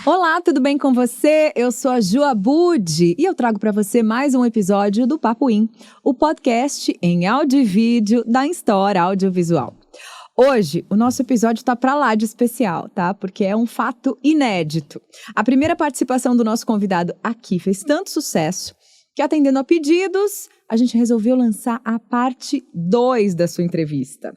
Olá, tudo bem com você? Eu sou a Ju Abud e eu trago para você mais um episódio do Papo In, o podcast em áudio e vídeo da Instor Audiovisual. Hoje, o nosso episódio tá pra lá de especial, tá? Porque é um fato inédito. A primeira participação do nosso convidado aqui fez tanto sucesso que, atendendo a pedidos, a gente resolveu lançar a parte 2 da sua entrevista.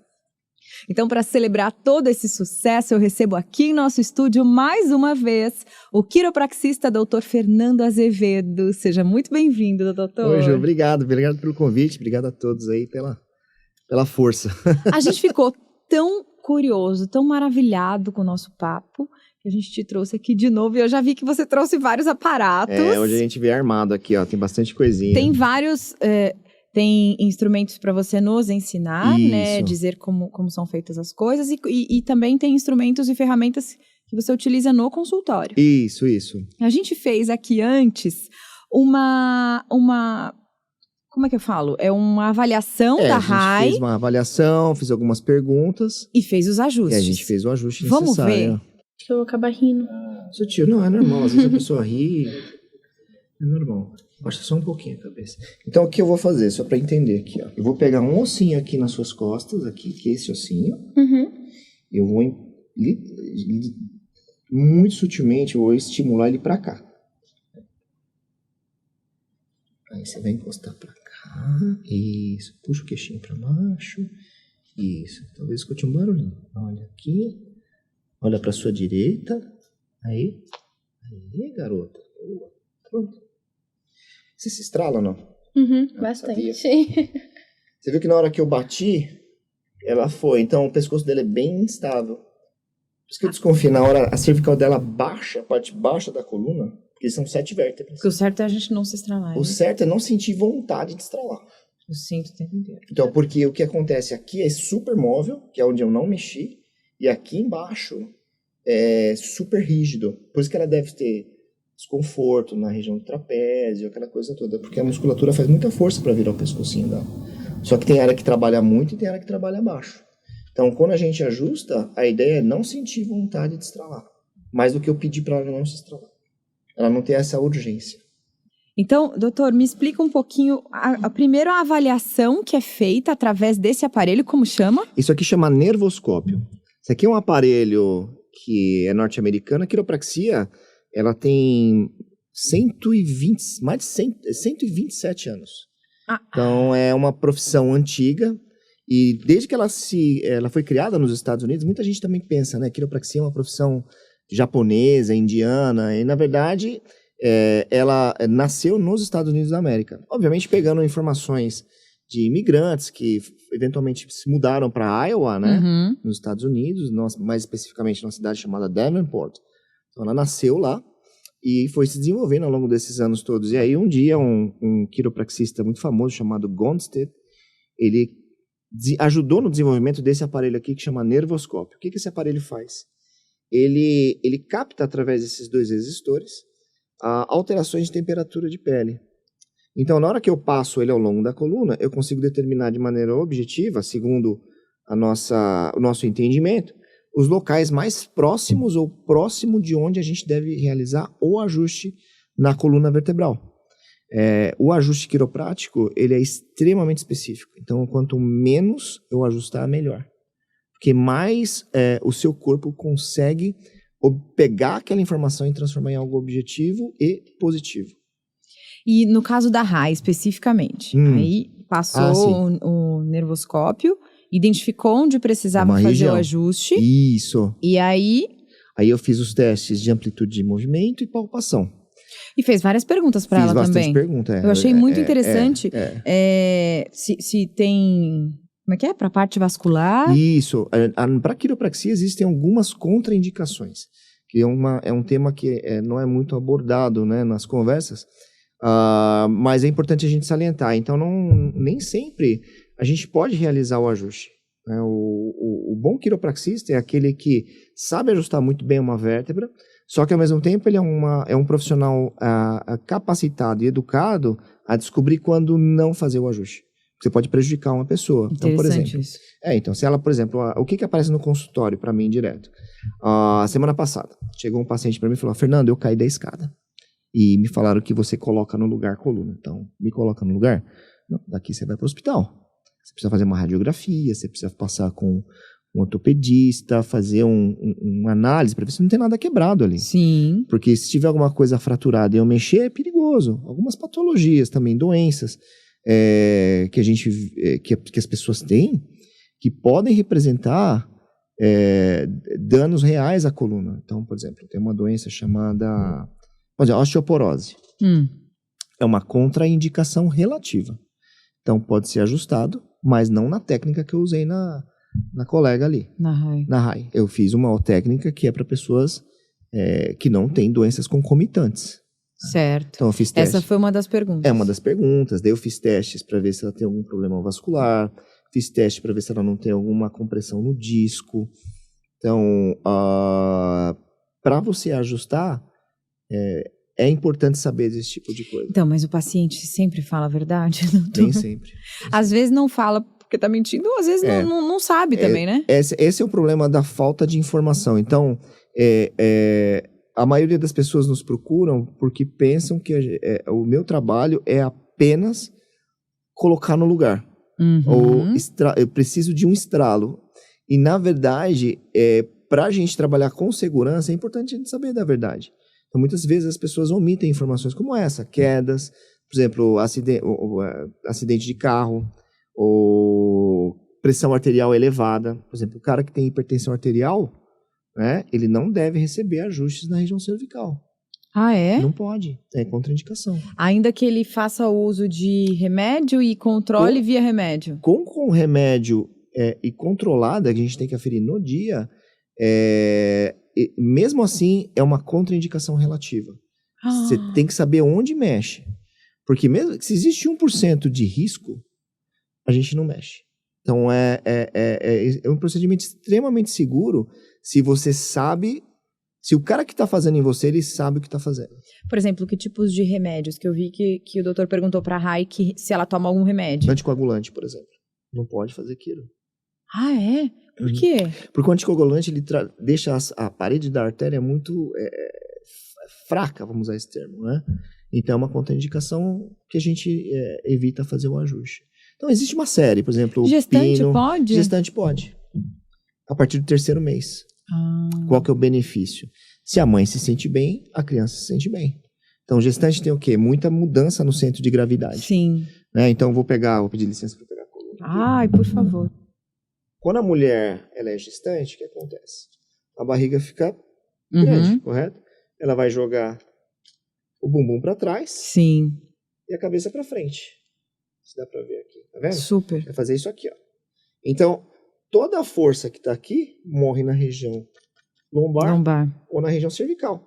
Então, para celebrar todo esse sucesso, eu recebo aqui em nosso estúdio, mais uma vez, o quiropraxista Dr. Fernando Azevedo. Seja muito bem-vindo, doutor. Oi, Ju, obrigado pelo convite, obrigado a todos aí pela força. A gente ficou tão curioso, tão maravilhado com o nosso papo, que a gente te trouxe aqui de novo, e eu já vi que você trouxe vários aparatos. Hoje a gente veio armado aqui, ó, tem bastante coisinha. Tem vários... Tem instrumentos para você nos ensinar, né? Dizer como são feitas as coisas. E também tem instrumentos e ferramentas que você utiliza no consultório. Isso. A gente fez aqui antes uma como é que eu falo? É uma avaliação da RAI. A gente fez uma avaliação, fiz algumas perguntas. E fez os ajustes. E a gente fez o ajuste necessário. Vamos ver? Acho que eu vou acabar rindo. Sutil, não, é normal. Às vezes a pessoa ri, é normal. Baixa só um pouquinho a cabeça. Então, o que eu vou fazer, só pra entender aqui, ó. Eu vou pegar um ossinho aqui nas suas costas, aqui, que é esse ossinho. Uhum. Eu vou, muito sutilmente, eu vou estimular ele pra cá. Aí você vai encostar pra cá. Isso. Puxa o queixinho pra baixo. Isso. Talvez escute um barulhinho. Olha aqui. Olha pra sua direita. Aí, garota. Boa. Pronto. Você se estrala ou não? Uhum, bastante. Você viu que na hora que eu bati, ela foi. Então o pescoço dela é bem instável. Por isso que eu desconfio. Na hora a cervical dela baixa, a parte baixa da coluna, porque são 7 vértebras. Porque o certo é a gente não se estralar. O certo é não sentir vontade de estralar. Eu sinto o tempo inteiro. Então, porque o que acontece aqui é super móvel, que é onde eu não mexi, e aqui embaixo é super rígido. Por isso que ela deve ter desconforto na região do trapézio, aquela coisa toda, porque a musculatura faz muita força para virar o pescocinho dela. Só que tem área que trabalha muito e tem área que trabalha baixo. Então, quando a gente ajusta, a ideia é não sentir vontade de estralar, mais do que eu pedir para ela não se estralar. Ela não tem essa urgência. Então, doutor, me explica um pouquinho, primeiro a avaliação que é feita através desse aparelho, como chama? Isso aqui chama nervoscópio. Isso aqui é um aparelho que é norte-americano. A quiropraxia, ela tem 127 anos. Então, é uma profissão antiga. E desde que ela foi criada nos Estados Unidos, muita gente também pensa, né? Quiropraxia é uma profissão japonesa, indiana. E, na verdade, ela nasceu nos Estados Unidos da América. Obviamente, pegando informações de imigrantes que, eventualmente, se mudaram para Iowa, né? Uhum. Nos Estados Unidos, mais especificamente numa cidade chamada Davenport. Então, ela nasceu lá e foi se desenvolvendo ao longo desses anos todos. E aí, um dia, um quiropraxista muito famoso chamado Gonstead, ele ajudou no desenvolvimento desse aparelho aqui que chama nervoscópio. O que esse aparelho faz? Ele capta, através desses 2 resistores, alterações de temperatura de pele. Então, na hora que eu passo ele ao longo da coluna, eu consigo determinar de maneira objetiva, segundo o nosso entendimento, os locais mais próximos ou próximo de onde a gente deve realizar o ajuste na coluna vertebral. O ajuste quiroprático, ele é extremamente específico. Então, quanto menos eu ajustar, melhor. Porque mais o seu corpo consegue pegar aquela informação e transformar em algo objetivo e positivo. E no caso da RAI, especificamente, aí passou o nervoscópio, identificou onde precisava fazer o ajuste. Isso. E aí... Aí eu fiz os testes de amplitude de movimento e palpação. E fez várias perguntas para ela também. Fiz bastante pergunta. Eu achei muito interessante. Se tem... Como é que é? Para a parte vascular? Isso. Para quiropraxia existem algumas contraindicações, que é um tema que não é muito abordado, né, nas conversas, mas é importante a gente salientar. Então, nem sempre a gente pode realizar o ajuste. Né? O bom quiropraxista é aquele que sabe ajustar muito bem uma vértebra, só que ao mesmo tempo ele é um profissional capacitado e educado a descobrir quando não fazer o ajuste. Você pode prejudicar uma pessoa. Então, por Interessante exemplo, isso. então, se ela, por exemplo, o que aparece no consultório para mim direto? Semana passada, chegou um paciente para mim e falou: Fernando, eu caí da escada. E me falaram que você coloca no lugar a coluna. Então, me coloca no lugar. Não, daqui você vai para o hospital. Você precisa fazer uma radiografia, você precisa passar com um ortopedista, fazer uma análise para ver se não tem nada quebrado ali. Sim. Porque se tiver alguma coisa fraturada e eu mexer, é perigoso. Algumas patologias também, doenças que as pessoas têm, que podem representar danos reais à coluna. Então, por exemplo, tem uma doença chamada osteoporose. É uma contraindicação relativa. Então, pode ser ajustado, mas não na técnica que eu usei na colega ali. Na RAI. Eu fiz uma técnica que é para pessoas que não têm doenças concomitantes. Certo. Então, eu fiz testes. Essa foi uma das perguntas. É uma das perguntas. Daí eu fiz testes para ver se ela tem algum problema vascular. Fiz teste para ver se ela não tem alguma compressão no disco. Então, para você ajustar, é importante saber desse tipo de coisa. Então, mas o paciente sempre fala a verdade? Nem sempre. Às vezes não fala porque tá mentindo, ou às vezes não sabe também, né? Esse é o problema da falta de informação. Então, a maioria das pessoas nos procuram porque pensam que o meu trabalho é apenas colocar no lugar. Ou eu preciso de um estralo. E, na verdade, para a gente trabalhar com segurança, é importante a gente saber da verdade. Então, muitas vezes as pessoas omitem informações como essa, quedas, por exemplo, acidente de carro, ou pressão arterial elevada. Por exemplo, o cara que tem hipertensão arterial, né, ele não deve receber ajustes na região cervical. Ah, é? Não pode, é contraindicação. Ainda que ele faça uso de remédio e controle via remédio. Com remédio e controlada, que a gente tem que aferir no dia, mesmo assim, é uma contraindicação relativa. Você tem que saber onde mexe. Porque mesmo se existe 1% de risco, a gente não mexe. Então, é um procedimento extremamente seguro se você sabe... Se o cara que está fazendo em você, ele sabe o que está fazendo. Por exemplo, que tipos de remédios? Que eu vi que o doutor perguntou para a Rai se ela toma algum remédio. Anticoagulante, por exemplo. Não pode fazer aquilo. Ah, é? Por quê? Porque o anticoagulante ele deixa a parede da artéria muito fraca, vamos usar esse termo, né? Então é uma contraindicação que a gente evita fazer o ajuste. Então existe uma série, por exemplo... Gestante pode? Gestante pode. A partir do 3º mês. Qual que é o benefício? Se a mãe se sente bem, a criança se sente bem. Então, gestante tem o quê? Muita mudança no centro de gravidade. Sim. Né? Então, vou pedir licença para pegar a coluna. Ai, por favor. Quando a mulher ela é gestante, o que acontece? A barriga fica grande, correto? Ela vai jogar o bumbum para trás. Sim. E a cabeça para frente. Se dá para ver aqui, tá vendo? Super. Vai fazer isso aqui, ó. Então, toda a força que está aqui morre na região lombar ou na região cervical.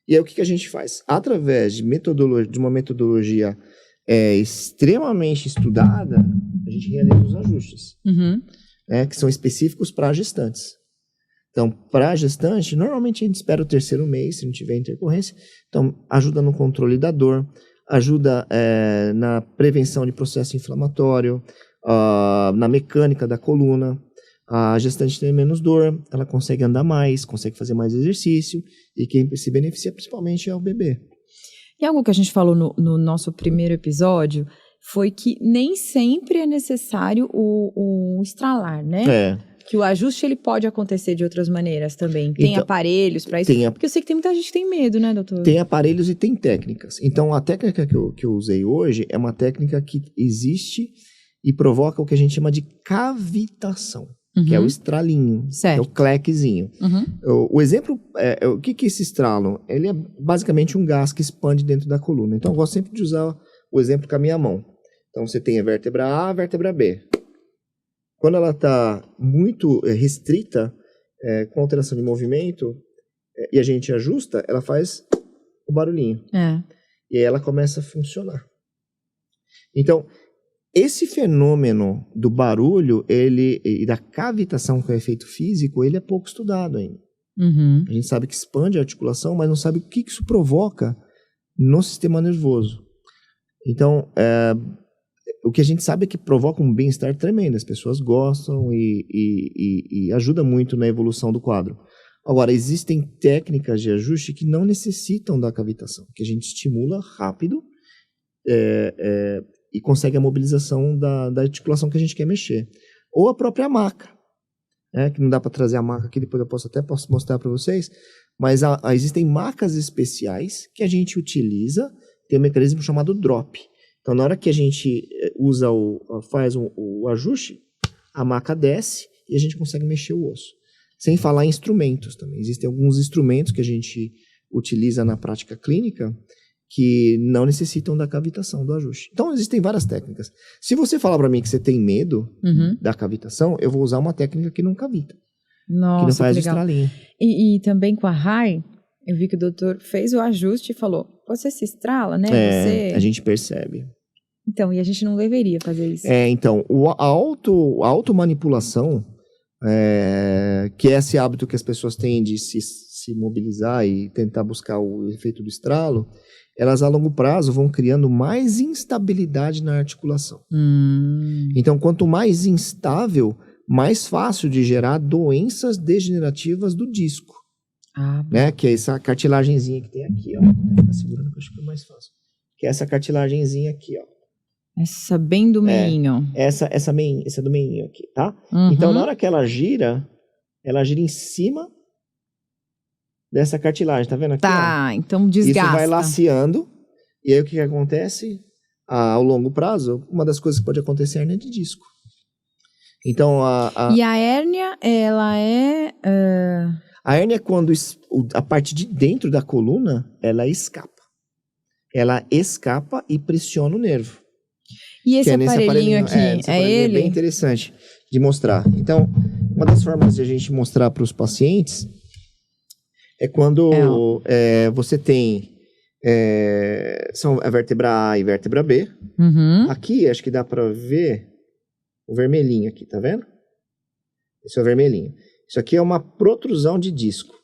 E aí o que a gente faz? Através de uma metodologia extremamente estudada, a gente realiza os ajustes, que são específicos para gestantes. Então, para a gestante, normalmente a gente espera o 3º mês, se não tiver intercorrência. Então, ajuda no controle da dor, ajuda na prevenção de processo inflamatório, na mecânica da coluna. A gestante tem menos dor, ela consegue andar mais, consegue fazer mais exercício, e quem se beneficia principalmente é o bebê. E algo que a gente falou no nosso primeiro episódio foi que nem sempre é necessário o estralar, né? Que o ajuste ele pode acontecer de outras maneiras também. Tem então, aparelhos para isso? Porque eu sei que tem muita gente que tem medo, né, doutor? Tem aparelhos e tem técnicas. Então, a técnica que eu usei hoje é uma técnica que existe e provoca o que a gente chama de cavitação, que é o estralinho, certo. É o clequezinho. O exemplo, o que é esse estralo? Ele é basicamente um gás que expande dentro da coluna. Então, eu gosto sempre de usar o exemplo com a minha mão. Então, você tem a vértebra A, a vértebra B. Quando ela está muito restrita, com alteração de movimento, e a gente ajusta, ela faz o barulhinho. E aí ela começa a funcionar. Então, esse fenômeno do barulho e da cavitação com efeito físico, ele é pouco estudado ainda. A gente sabe que expande a articulação, mas não sabe o que isso provoca no sistema nervoso. Então, o que a gente sabe é que provoca um bem-estar tremendo. As pessoas gostam e ajuda muito na evolução do quadro. Agora, existem técnicas de ajuste que não necessitam da cavitação, que a gente estimula rápido e consegue a mobilização da articulação que a gente quer mexer. Ou a própria maca, que não dá para trazer a maca aqui, depois eu posso mostrar para vocês, mas existem macas especiais que a gente utiliza, tem um mecanismo chamado drop. Então, na hora que a gente faz o ajuste, a maca desce e a gente consegue mexer o osso. Sem falar em instrumentos também. Existem alguns instrumentos que a gente utiliza na prática clínica que não necessitam da cavitação, do ajuste. Então, existem várias técnicas. Se você falar para mim que você tem medo da cavitação, eu vou usar uma técnica que não cavita. Nossa, que não faz que o legal. estralinho. E também com a Rai, eu vi que o doutor fez o ajuste e falou, você se estrala, né? A gente percebe. Então, e a gente não deveria fazer isso. Então, a automanipulação, que é esse hábito que as pessoas têm de se mobilizar e tentar buscar o efeito do estralo, elas a longo prazo vão criando mais instabilidade na articulação. Então, quanto mais instável, mais fácil de gerar doenças degenerativas do disco. Né? Que é essa cartilagenzinha que tem aqui, ó. Vou ficar segurando que eu acho que é mais fácil. Que é essa cartilagenzinha aqui, ó. Essa bem do meinho. Essa do meinho aqui, tá? Então, na hora que ela gira em cima dessa cartilagem, tá vendo aqui? Tá, então desgasta. Isso vai laceando, e aí o que acontece? Ao longo prazo, uma das coisas que pode acontecer é a hérnia de disco. Então, E a hérnia, ela é... A hérnia é quando a parte de dentro da coluna, ela escapa. Ela escapa e pressiona o nervo. E esse aparelhinho aqui, é ele? É bem interessante de mostrar. Então, uma das formas de a gente mostrar para os pacientes é quando você tem são a vértebra A e vértebra B. Aqui, acho que dá para ver o vermelhinho aqui, tá vendo? Esse é o vermelhinho. Isso aqui é uma protrusão de disco,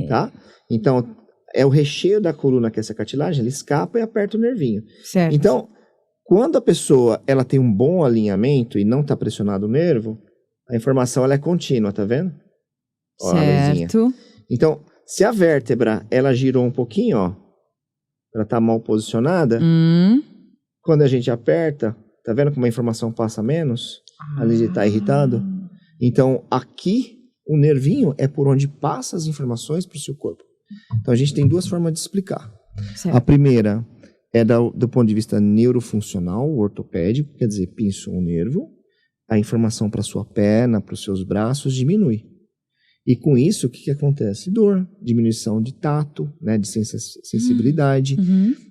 tá? Então, é o recheio da coluna que é essa cartilagem, ele escapa e aperta o nervinho. Certo. Então, quando a pessoa ela tem um bom alinhamento e não está pressionado o nervo, a informação ela é contínua, tá vendo? Ó, certo. Então, se a vértebra ela girou um pouquinho, ó, ela está mal posicionada, quando a gente aperta, tá vendo como a informação passa menos? Ali está irritado. Então, aqui, o nervinho é por onde passa as informações para o seu corpo. Então, a gente tem duas formas de explicar. Certo. A primeira é do ponto de vista neurofuncional, ortopédico, quer dizer, pinçou um nervo, a informação para sua perna, para os seus braços diminui. E com isso, o que acontece? Dor, diminuição de tato, né, de sensibilidade,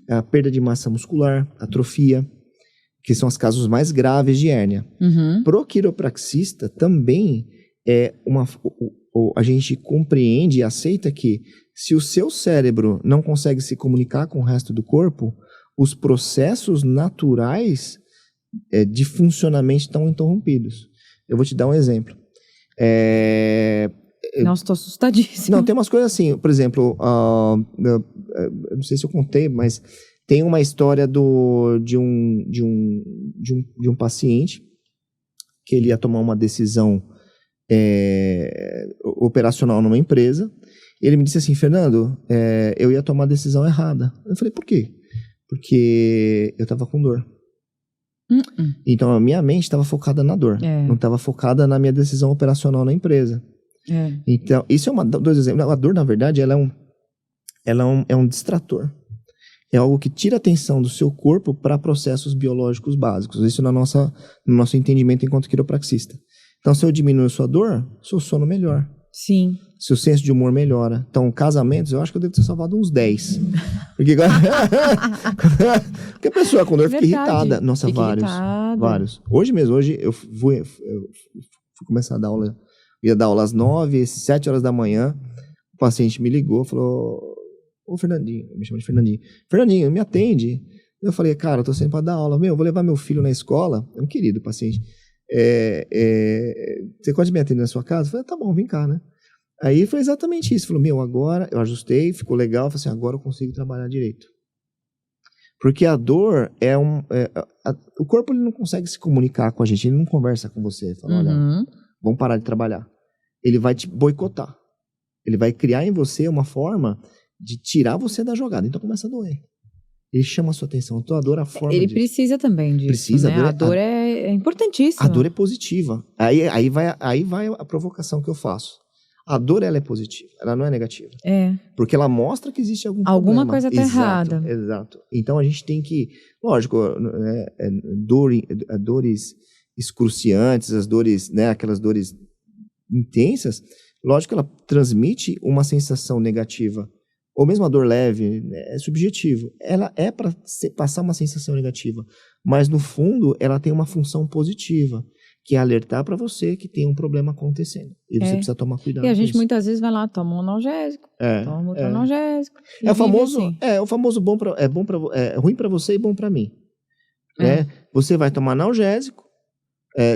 a perda de massa muscular, atrofia, que são os casos mais graves de hérnia. Pro quiropraxista também a gente compreende e aceita que se o seu cérebro não consegue se comunicar com o resto do corpo, os processos naturais de funcionamento estão interrompidos. Eu vou te dar um exemplo. Nossa, estou assustadíssima. Não, tem umas coisas assim, por exemplo, eu não sei se eu contei, mas tem uma história de um paciente que ele ia tomar uma decisão operacional numa empresa. Ele me disse assim, Fernando, eu ia tomar a decisão errada. Eu falei, por quê? Porque eu estava com dor. Então, a minha mente estava focada na dor. Não estava focada na minha decisão operacional na empresa. Então, isso é dois exemplos. A dor, na verdade, ela é um distrator. É algo que tira a atenção do seu corpo para processos biológicos básicos. Isso no nosso entendimento enquanto quiropraxista. Então, se eu diminuo a sua dor, seu sono melhora. Sim. Seu senso de humor melhora. Então, casamentos, eu acho que eu devo ter salvado uns 10. Porque a pessoa com dor fica irritada. Nossa, vários. Hoje mesmo, eu fui começar a dar aula. Ia dar aula às 9, 7 horas da manhã. O paciente me ligou, falou, ô Fernandinho, me chama de Fernandinho. Fernandinho, me atende. Eu falei, cara, eu tô sempre para dar aula. Eu vou levar meu filho na escola. É um querido paciente. Você pode me atender na sua casa? Eu falei, tá bom, vem cá, né? Aí foi exatamente isso. Falou, agora eu ajustei, ficou legal. Eu falei assim, agora eu consigo trabalhar direito. Porque a dor o corpo ele não consegue se comunicar com a gente, ele não conversa com você. Fala, olha, vamos parar de trabalhar. Ele vai te boicotar. Ele vai criar em você uma forma de tirar você da jogada. Então começa a doer. Ele chama a sua atenção. Então a dor é a forma Ele disso. precisa também disso, Precisa, né? A dor é importantíssima. A dor é positiva. Aí vai a provocação que eu faço. A dor, ela é positiva. Ela não é negativa. Porque ela mostra que existe alguma problema. Coisa tá errada. Exato. Então a gente tem que... Lógico, dores excruciantes, as dores, né, aquelas dores intensas, lógico que ela transmite uma sensação negativa. Ou mesmo a dor leve, é subjetivo. Ela é para passar uma sensação negativa. Mas, no fundo, ela tem uma função positiva, que é alertar para você que tem um problema acontecendo. E você precisa tomar cuidado com isso. E a gente muitas vezes vai lá, toma um analgésico, toma outro analgésico. É o famoso ruim para você e bom para mim. Né? Você vai tomar analgésico,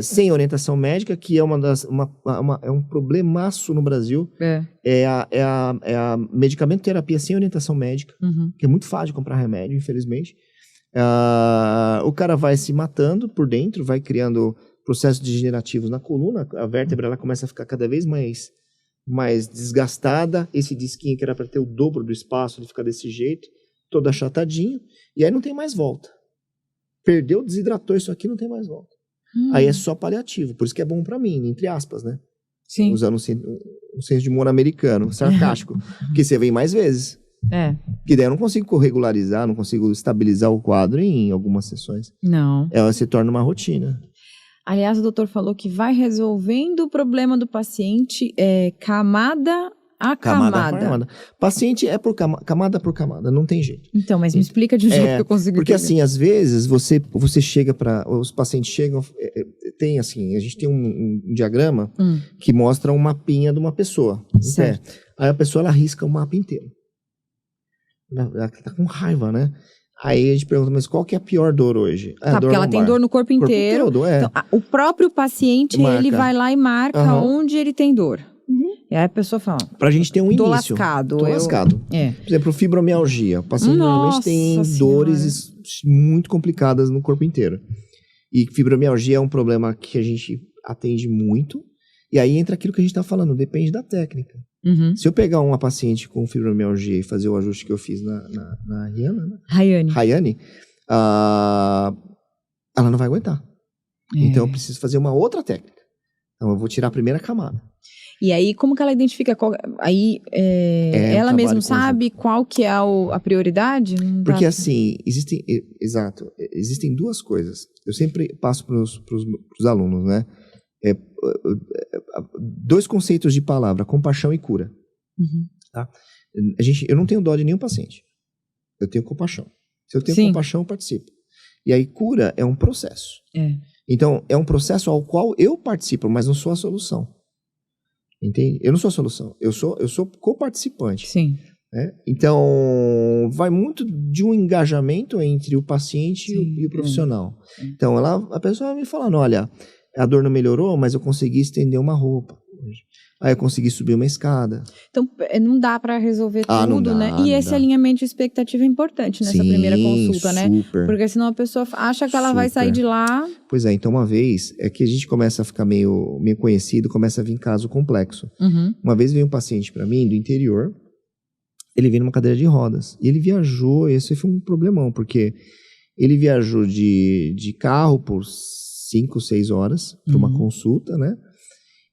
sem orientação médica, que é é um problemaço no Brasil. É a medicamento terapia sem orientação médica, que é muito fácil de comprar remédio, infelizmente. O cara vai se matando por dentro, vai criando processos degenerativos na coluna, a vértebra ela começa a ficar cada vez mais desgastada, esse disquinho que era para ter o dobro do espaço, ele fica desse jeito, todo achatadinho, e aí não tem mais volta. Perdeu, desidratou isso aqui, não tem mais volta. Aí é só paliativo, por isso que é bom pra mim, entre aspas, né? Sim. Usando um senso de humor americano, sarcástico, porque você vem mais vezes. Que daí eu não consigo regularizar, não consigo estabilizar o quadro em algumas sessões. Não. Ela se torna uma rotina. Aliás, o doutor falou que vai resolvendo o problema do paciente camada a camada. Paciente é camada por camada, não tem jeito. Então, mas me explica de um jeito que eu consigo porque entender. assim, às vezes, você chega os pacientes chegam, a gente tem um diagrama que mostra um mapinha de uma pessoa. Certo. Aí a pessoa, ela risca o mapa inteiro. Ela tá com raiva, né? Aí a gente pergunta, mas qual que é a pior dor hoje? Porque ela tem dor no corpo inteiro. Todo, Então, o próprio paciente, ele vai lá e marca onde ele tem dor. E aí a pessoa fala... Pra gente ter um tô início. Lascado. Tô lascado. Por exemplo, fibromialgia. O paciente normalmente tem dores muito complicadas no corpo inteiro. E fibromialgia é um problema que a gente atende muito. E aí entra aquilo que a gente tá falando, depende da técnica. Se eu pegar uma paciente com fibromialgia e fazer o ajuste que eu fiz na Rayane, ela não vai aguentar. Então eu preciso fazer uma outra técnica. Então eu vou tirar a primeira camada. E aí, como que ela identifica? Ela mesma sabe qual que é a prioridade? Porque assim, existem duas coisas. Eu sempre passo pros alunos, né? Dois conceitos de palavra, compaixão e cura. Tá? Eu não tenho dó de nenhum paciente. Eu tenho compaixão. Se eu tenho compaixão, eu participo. E aí, cura é um processo. Então, é um processo ao qual eu participo, mas não sou a solução. Entende? Eu não sou a solução. Eu sou co-participante. Sim. Né? Então, vai muito de um engajamento entre o paciente e o profissional. Então, a pessoa vai me falando, olha, a dor não melhorou, mas eu consegui estender uma roupa. Aí eu consegui subir uma escada. Então, não dá para resolver tudo, né? E esse alinhamento de expectativa é importante nessa primeira consulta, né? Super. Porque senão a pessoa acha que ela vai sair de lá... Pois é, então uma vez, é que a gente começa a ficar meio conhecido, começa a vir caso complexo. Uma vez veio um paciente para mim, do interior, ele veio numa cadeira de rodas. E ele viajou, esse foi um problemão, porque ele viajou de carro por 5, 6 horas para uma consulta, né?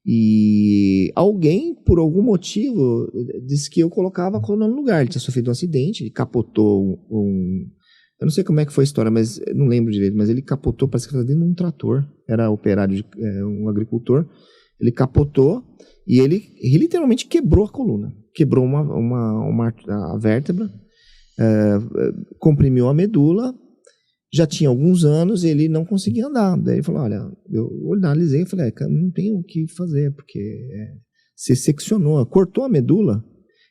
E alguém, por algum motivo, disse que eu colocava a coluna no lugar. Ele tinha sofrido um acidente, ele capotou eu não sei como é que foi a história, mas não lembro direito, mas ele capotou, parece que estava dentro de um trator, era operário, um agricultor. Ele capotou e ele literalmente quebrou a coluna, quebrou a vértebra, comprimiu a medula. Já tinha alguns anos e ele não conseguia andar. Daí ele falou, olha, eu analisei e falei, não tem o que fazer, porque você seccionou, cortou a medula,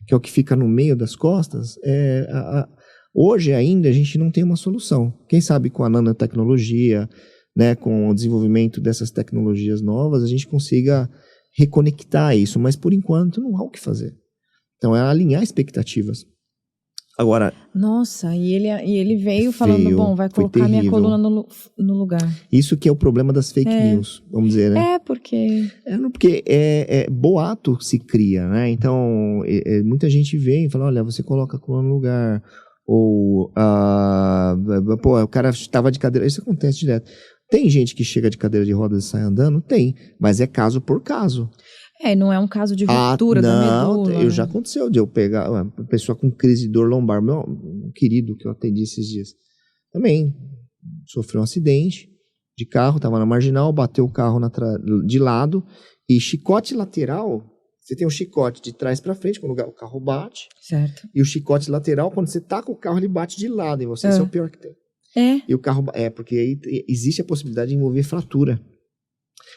que é o que fica no meio das costas. Hoje ainda a gente não tem uma solução. Quem sabe com a nanotecnologia, né, com o desenvolvimento dessas tecnologias novas, a gente consiga reconectar isso, mas por enquanto não há o que fazer. Então é alinhar expectativas. Agora, Nossa, e ele veio falando, bom, vai foi colocar minha terrível. coluna no lugar. isso que é o problema das fake news, vamos dizer, né? É, porque... Porque boato se cria, né? Então, muita gente vem e fala, olha, você coloca a coluna no lugar, ou, pô, o cara estava de cadeira, isso acontece direto. Tem gente que chega de cadeira de rodas e sai andando? Tem, mas é caso por caso. não é um caso de ruptura da medula. Já aconteceu de eu pegar uma pessoa com crise de dor lombar, um querido que eu atendi esses dias, também sofreu um acidente de carro, estava na marginal, bateu o carro de lado, e chicote lateral, você tem um chicote de trás para frente, quando o carro bate, Certo. e o chicote lateral, quando você taca o carro, ele bate de lado em você, esse é o pior que tem. E o carro, porque aí existe a possibilidade de envolver fratura.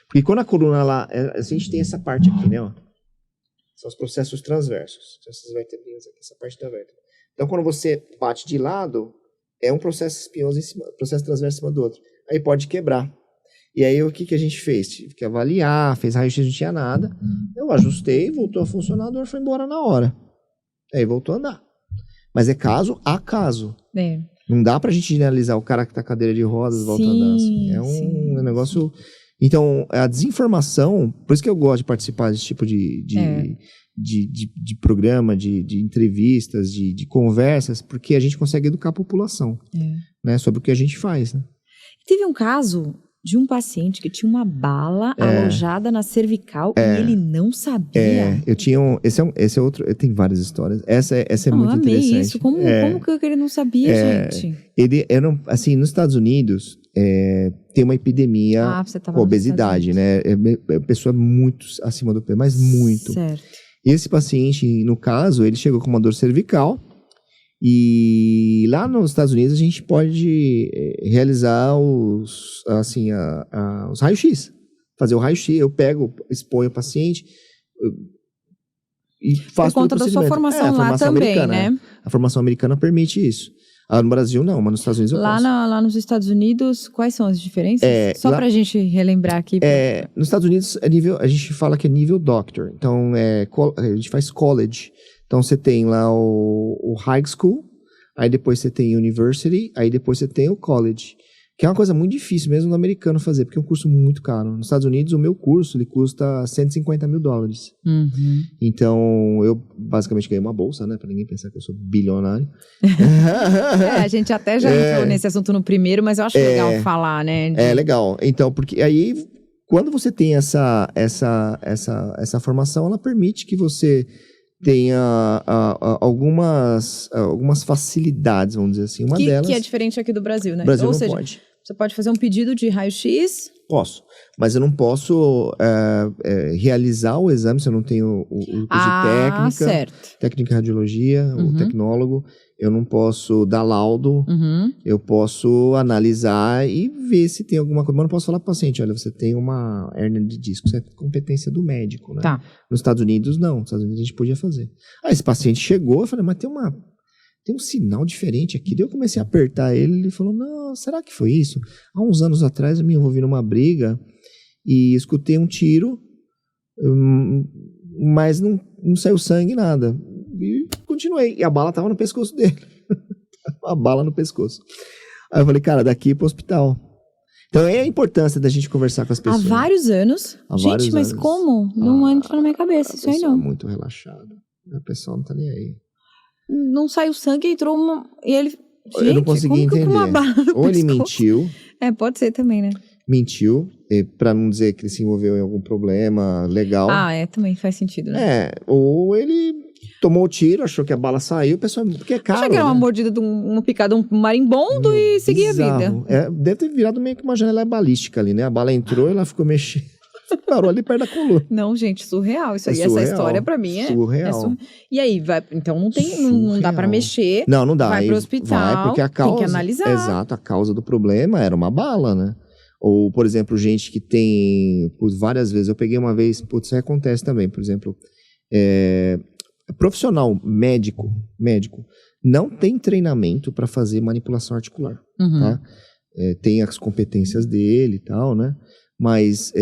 Porque quando a coluna lá, a gente tem essa parte aqui, né, ó, são os processos transversos, essas vertebrinhas aqui, essa parte da vértebra. Então, quando você bate de lado, é um processo espinhoso em cima, processo transverso em cima do outro. Aí pode quebrar. E aí, o que a gente fez? Tive que avaliar, fez raio-x, não tinha nada. Eu ajustei, voltou a funcionar, a dor foi embora na hora. Aí voltou a andar. Mas é caso a caso. Não dá pra gente generalizar o cara que tá cadeira de rodas volta a andar. Assim. É um negócio... Então, a desinformação... Por isso que eu gosto de participar desse tipo de programa, de entrevistas, de conversas, porque a gente consegue educar a população, né, sobre o que a gente faz. Né? Teve um caso de um paciente que tinha uma bala alojada na cervical e ele não sabia. Eu tinha esse é outro... Tem várias histórias. Essa é muito amei interessante. Isso. Como que ele não sabia, gente? Ele era, assim, nos Estados Unidos, tem uma epidemia com obesidade, né? A pessoa muito acima do peso, mas muito. Certo. Esse paciente, no caso, ele chegou com uma dor cervical e lá nos Estados Unidos a gente pode realizar os raios-x. Fazer o raio-x, eu exponho o paciente e faço por conta todo o da sua procedimento. formação lá também, né? A formação americana permite isso. No Brasil não, mas nos Estados Unidos eu posso. Lá nos Estados Unidos, quais são as diferenças? Só pra gente relembrar aqui. Nos Estados Unidos, a gente fala que é nível doctor. Então, a gente faz college. Então, você tem lá o high school, aí depois você tem university, aí depois você tem o college. Que é uma coisa muito difícil mesmo no americano fazer, porque é um curso muito caro. Nos Estados Unidos, o meu curso, ele custa $150 mil. Uhum. Então, eu basicamente ganhei uma bolsa, né? Pra ninguém pensar que eu sou bilionário. A gente até já entrou nesse assunto no primeiro, mas eu acho legal falar, né? É legal. Então, porque aí, quando você tem essa formação, ela permite que você tenha algumas facilidades, vamos dizer assim. Uma delas... Que é diferente aqui do Brasil, né? O Brasil Ou não seja, pode. Você pode fazer um pedido de raio-x? Posso, mas eu não posso realizar o exame se eu não tenho o curso de técnica, certo. Técnica em radiologia, o tecnólogo. Eu não posso dar laudo, eu posso analisar e ver se tem alguma coisa. Mas eu não posso falar para o paciente, olha, você tem uma hérnia de disco, isso é competência do médico, né? Tá. Nos Estados Unidos, não. Nos Estados Unidos a gente podia fazer. Aí esse paciente chegou, eu falei, mas tem um sinal diferente aqui. Daí eu comecei a apertar ele falou, não, será que foi isso? Há uns anos atrás eu me envolvi numa briga e escutei um tiro, mas não saiu sangue, nada. E continuei. E a bala tava no pescoço dele. A bala no pescoço. Aí eu falei, cara, daqui pro hospital. Então é a importância da gente conversar com as pessoas. Há vários anos? Gente, mas como? Não entra na minha cabeça isso aí, não. É muito relaxado. A pessoa não tá nem aí. Não saiu sangue, entrou uma... E ele... Gente, eu não consegui entender. Uma bala no Ou ele pescoço? mentiu. Pode ser também, né? Mentiu, pra não dizer que ele se envolveu em algum problema legal. Também faz sentido, né? Ou ele tomou o tiro, achou que a bala saiu, o pessoal, porque é caro, achou que era uma mordida, uma picada, um marimbondo e seguia a vida. Deve ter virado meio que uma janela balística ali, né? A bala entrou e ela ficou mexendo. Parou ali perto da coluna. Não, gente, surreal isso aí. Essa história pra mim é surreal. E aí, então não dá pra mexer. Não dá. Vai pro hospital, vai porque a causa, tem que analisar. Exato, a causa do problema era uma bala, né? Ou, por exemplo, gente que tem, várias vezes, eu peguei uma vez, isso acontece também, por exemplo, profissional médico não tem treinamento para fazer manipulação articular, tá? Tem as competências dele e tal, né? Mas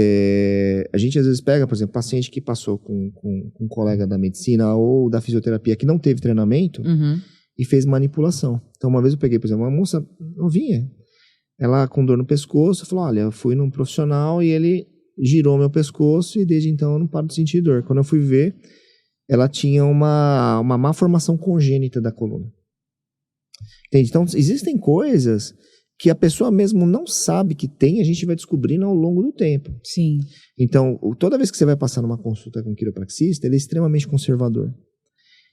a gente às vezes pega, por exemplo, paciente que passou com um colega da medicina ou da fisioterapia que não teve treinamento e fez manipulação. Então, uma vez eu peguei, por exemplo, uma moça novinha, ela com dor no pescoço, falou, olha, eu fui num profissional e ele girou meu pescoço e desde então eu não paro de sentir dor. Quando eu fui ver, ela tinha uma má formação congênita da coluna. Entende? Então, existem coisas que a pessoa mesmo não sabe que tem, a gente vai descobrindo ao longo do tempo. Sim. Então, toda vez que você vai passar numa consulta com um quiropraxista, ele é extremamente conservador.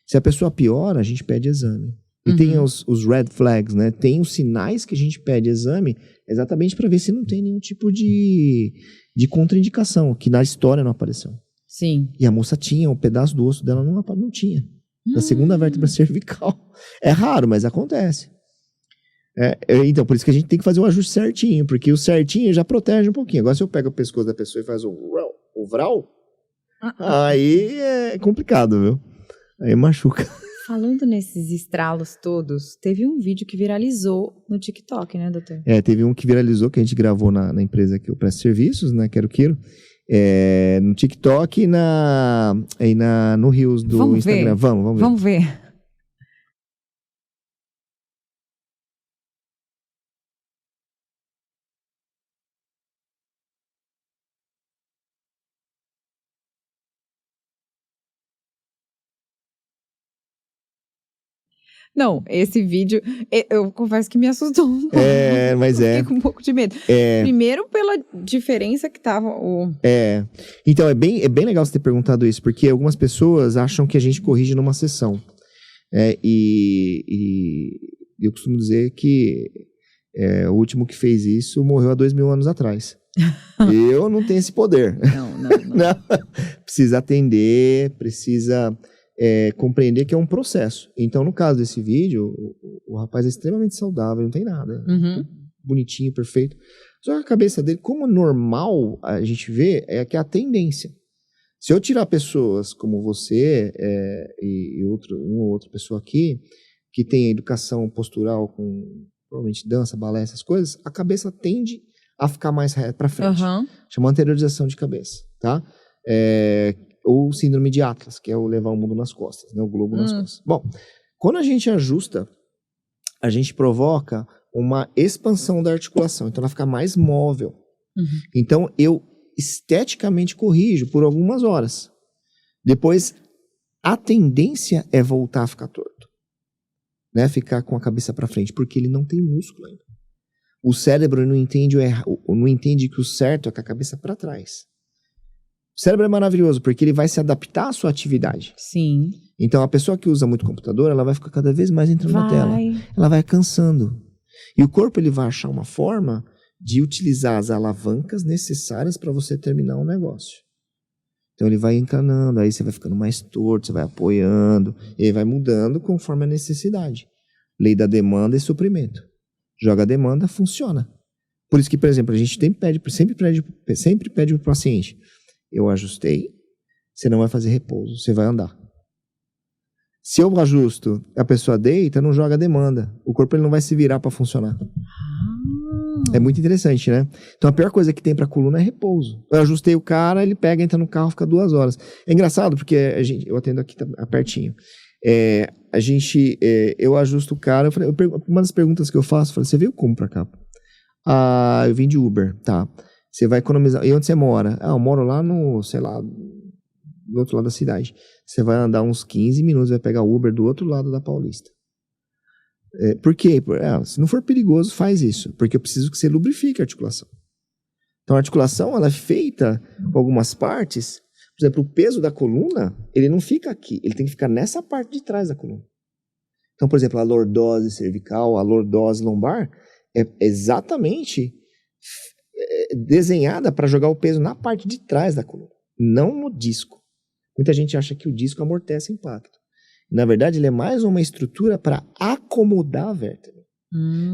Se a pessoa piora, a gente pede exame. E tem os red flags, né? Tem os sinais que a gente pede exame exatamente para ver se não tem nenhum tipo de contraindicação, que na história não apareceu. Sim. E a moça tinha, um pedaço do osso dela não tinha. Da segunda vértebra cervical. É raro, mas acontece. Então, por isso que a gente tem que fazer o ajuste certinho, porque o certinho já protege um pouquinho. Agora, se eu pego o pescoço da pessoa e faz o vral, aí é complicado, viu? Aí machuca. Falando nesses estralos todos, teve um vídeo que viralizou no TikTok, né, doutor? Teve um que viralizou, que a gente gravou na empresa que eu presto serviços, né, que era o Quiro. No TikTok e no Reels do Instagram. Vamos ver. Não, esse vídeo, eu confesso que me assustou um pouco. Mas Fiquei com um pouco de medo. Primeiro pela diferença que tava Então, é bem legal você ter perguntado isso, porque algumas pessoas acham que a gente corrige numa sessão. E eu costumo dizer que o último que fez isso morreu há 2000 anos atrás. Eu não tenho esse poder. Não. Precisa atender, precisa... compreender que é um processo. Então, no caso desse vídeo, o rapaz é extremamente saudável, não tem nada. Bonitinho, perfeito. Só que a cabeça dele, como normal a gente vê, é que é a tendência. Se eu tirar pessoas como você e uma ou outra pessoa aqui, que tem educação postural com, provavelmente, dança, balé, essas coisas, a cabeça tende a ficar mais reta para frente. Chama anteriorização de cabeça, tá? Ou síndrome de Atlas, que é o levar o mundo nas costas, né? O globo nas costas. Bom, quando a gente ajusta, a gente provoca uma expansão da articulação, então ela fica mais móvel. Então, eu esteticamente corrijo por algumas horas. Depois, a tendência é voltar a ficar torto, né? Ficar com a cabeça para frente, porque ele não tem músculo ainda. O cérebro não entende que o certo é com a cabeça para trás. O cérebro é maravilhoso, porque ele vai se adaptar à sua atividade. Sim. Então, a pessoa que usa muito computador, ela vai ficar cada vez mais entrando na tela. Ela vai cansando. E o corpo, ele vai achar uma forma de utilizar as alavancas necessárias para você terminar um negócio. Então, ele vai encanando, aí você vai ficando mais torto, você vai apoiando, e aí vai mudando conforme a necessidade. Lei da demanda e suprimento. Joga a demanda, funciona. Por isso que, por exemplo, a gente sempre pede para o paciente: eu ajustei, você não vai fazer repouso, você vai andar. Se eu ajusto, a pessoa deita, não joga a demanda. O corpo ele não vai se virar para funcionar. É muito interessante, né? Então a pior coisa que tem para a coluna é repouso. Eu ajustei o cara, ele pega, entra no carro, fica 2 horas. É engraçado porque eu atendo aqui pertinho. Eu ajusto o cara, uma das perguntas que eu faço, eu falei, você veio como para cá? Eu vim de Uber, tá. Você vai economizar. E onde você mora? Eu moro lá no outro lado da cidade. Você vai andar uns 15 minutos, vai pegar Uber do outro lado da Paulista. Por quê? Se não for perigoso, faz isso. Porque eu preciso que você lubrifique a articulação. Então, a articulação, ela é feita com algumas partes. Por exemplo, o peso da coluna, ele não fica aqui. Ele tem que ficar nessa parte de trás da coluna. Então, por exemplo, a lordose cervical, a lordose lombar, é exatamente desenhada para jogar o peso na parte de trás da coluna, não no disco. Muita gente acha que o disco amortece impacto. Na verdade, ele é mais uma estrutura para acomodar a vértebra.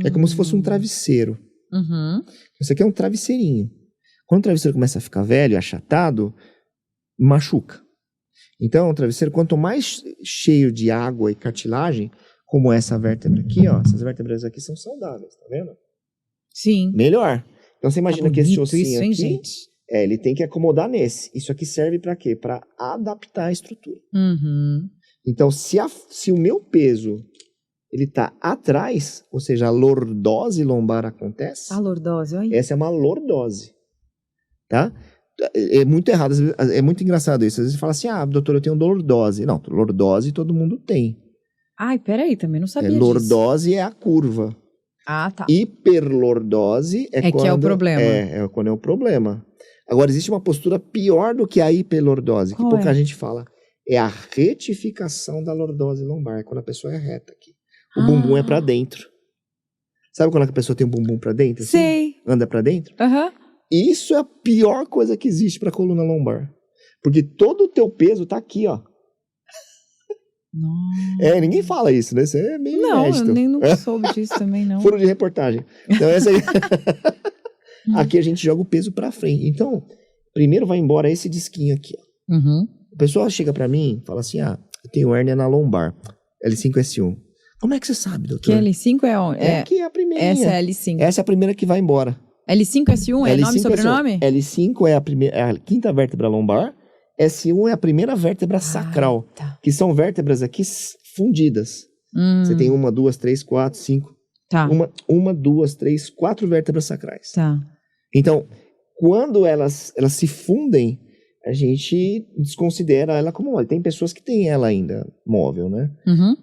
É como se fosse um travesseiro. Isso aqui é um travesseirinho. Quando o travesseiro começa a ficar velho, achatado, machuca. Então, o travesseiro, quanto mais cheio de água e cartilagem, como essa vértebra aqui, ó, essas vértebras aqui são saudáveis, tá vendo? Sim. Melhor. Então, você imagina que esse ossinho isso, hein, aqui, gente? ele tem que acomodar nesse. Isso aqui serve para quê? Para adaptar a estrutura. Então, se o meu peso ele está atrás, ou seja, a lordose lombar acontece. A lordose, olha. Essa é uma lordose, tá? É muito errado, é muito engraçado isso. Às vezes fala assim, doutor, eu tenho lordose. Não, lordose todo mundo tem. Ai, peraí, também não sabia disso. Lordose é a curva. Ah, tá. Hiperlordose é quando... que é o problema. É quando é o problema. Agora, existe uma postura pior do que a hiperlordose, que pouca gente fala. É a retificação da lordose lombar, quando a pessoa é reta aqui. O bumbum é pra dentro. Sabe quando a pessoa tem o bumbum pra dentro? Assim? Sei. Anda pra dentro? Isso é a pior coisa que existe pra coluna lombar. Porque todo o teu peso tá aqui, ó. Nossa. Ninguém fala isso, né? Isso é meio inédito. Eu nem nunca soube disso também, não. Furo de reportagem. Então, essa aí... Aqui a gente joga o peso pra frente. Então, primeiro vai embora esse disquinho aqui, ó. O pessoal chega pra mim e fala assim, eu tenho hérnia na lombar. L5S1. Como é que você sabe, doutor? Que L5 é onde? Aqui é a primeira. Essa é a L5. Essa é a primeira que vai embora. L5S1 é nome e sobrenome? L5 é a quinta vértebra lombar. S1 é a primeira vértebra sacral. Tá. Que são vértebras aqui fundidas. Você tem 1, 2, 3, 4, 5. Tá. 1, 2, 3, 4 vértebras sacrais. Tá. Então, quando elas se fundem, a gente desconsidera ela como móvel. Tem pessoas que têm ela ainda móvel, né?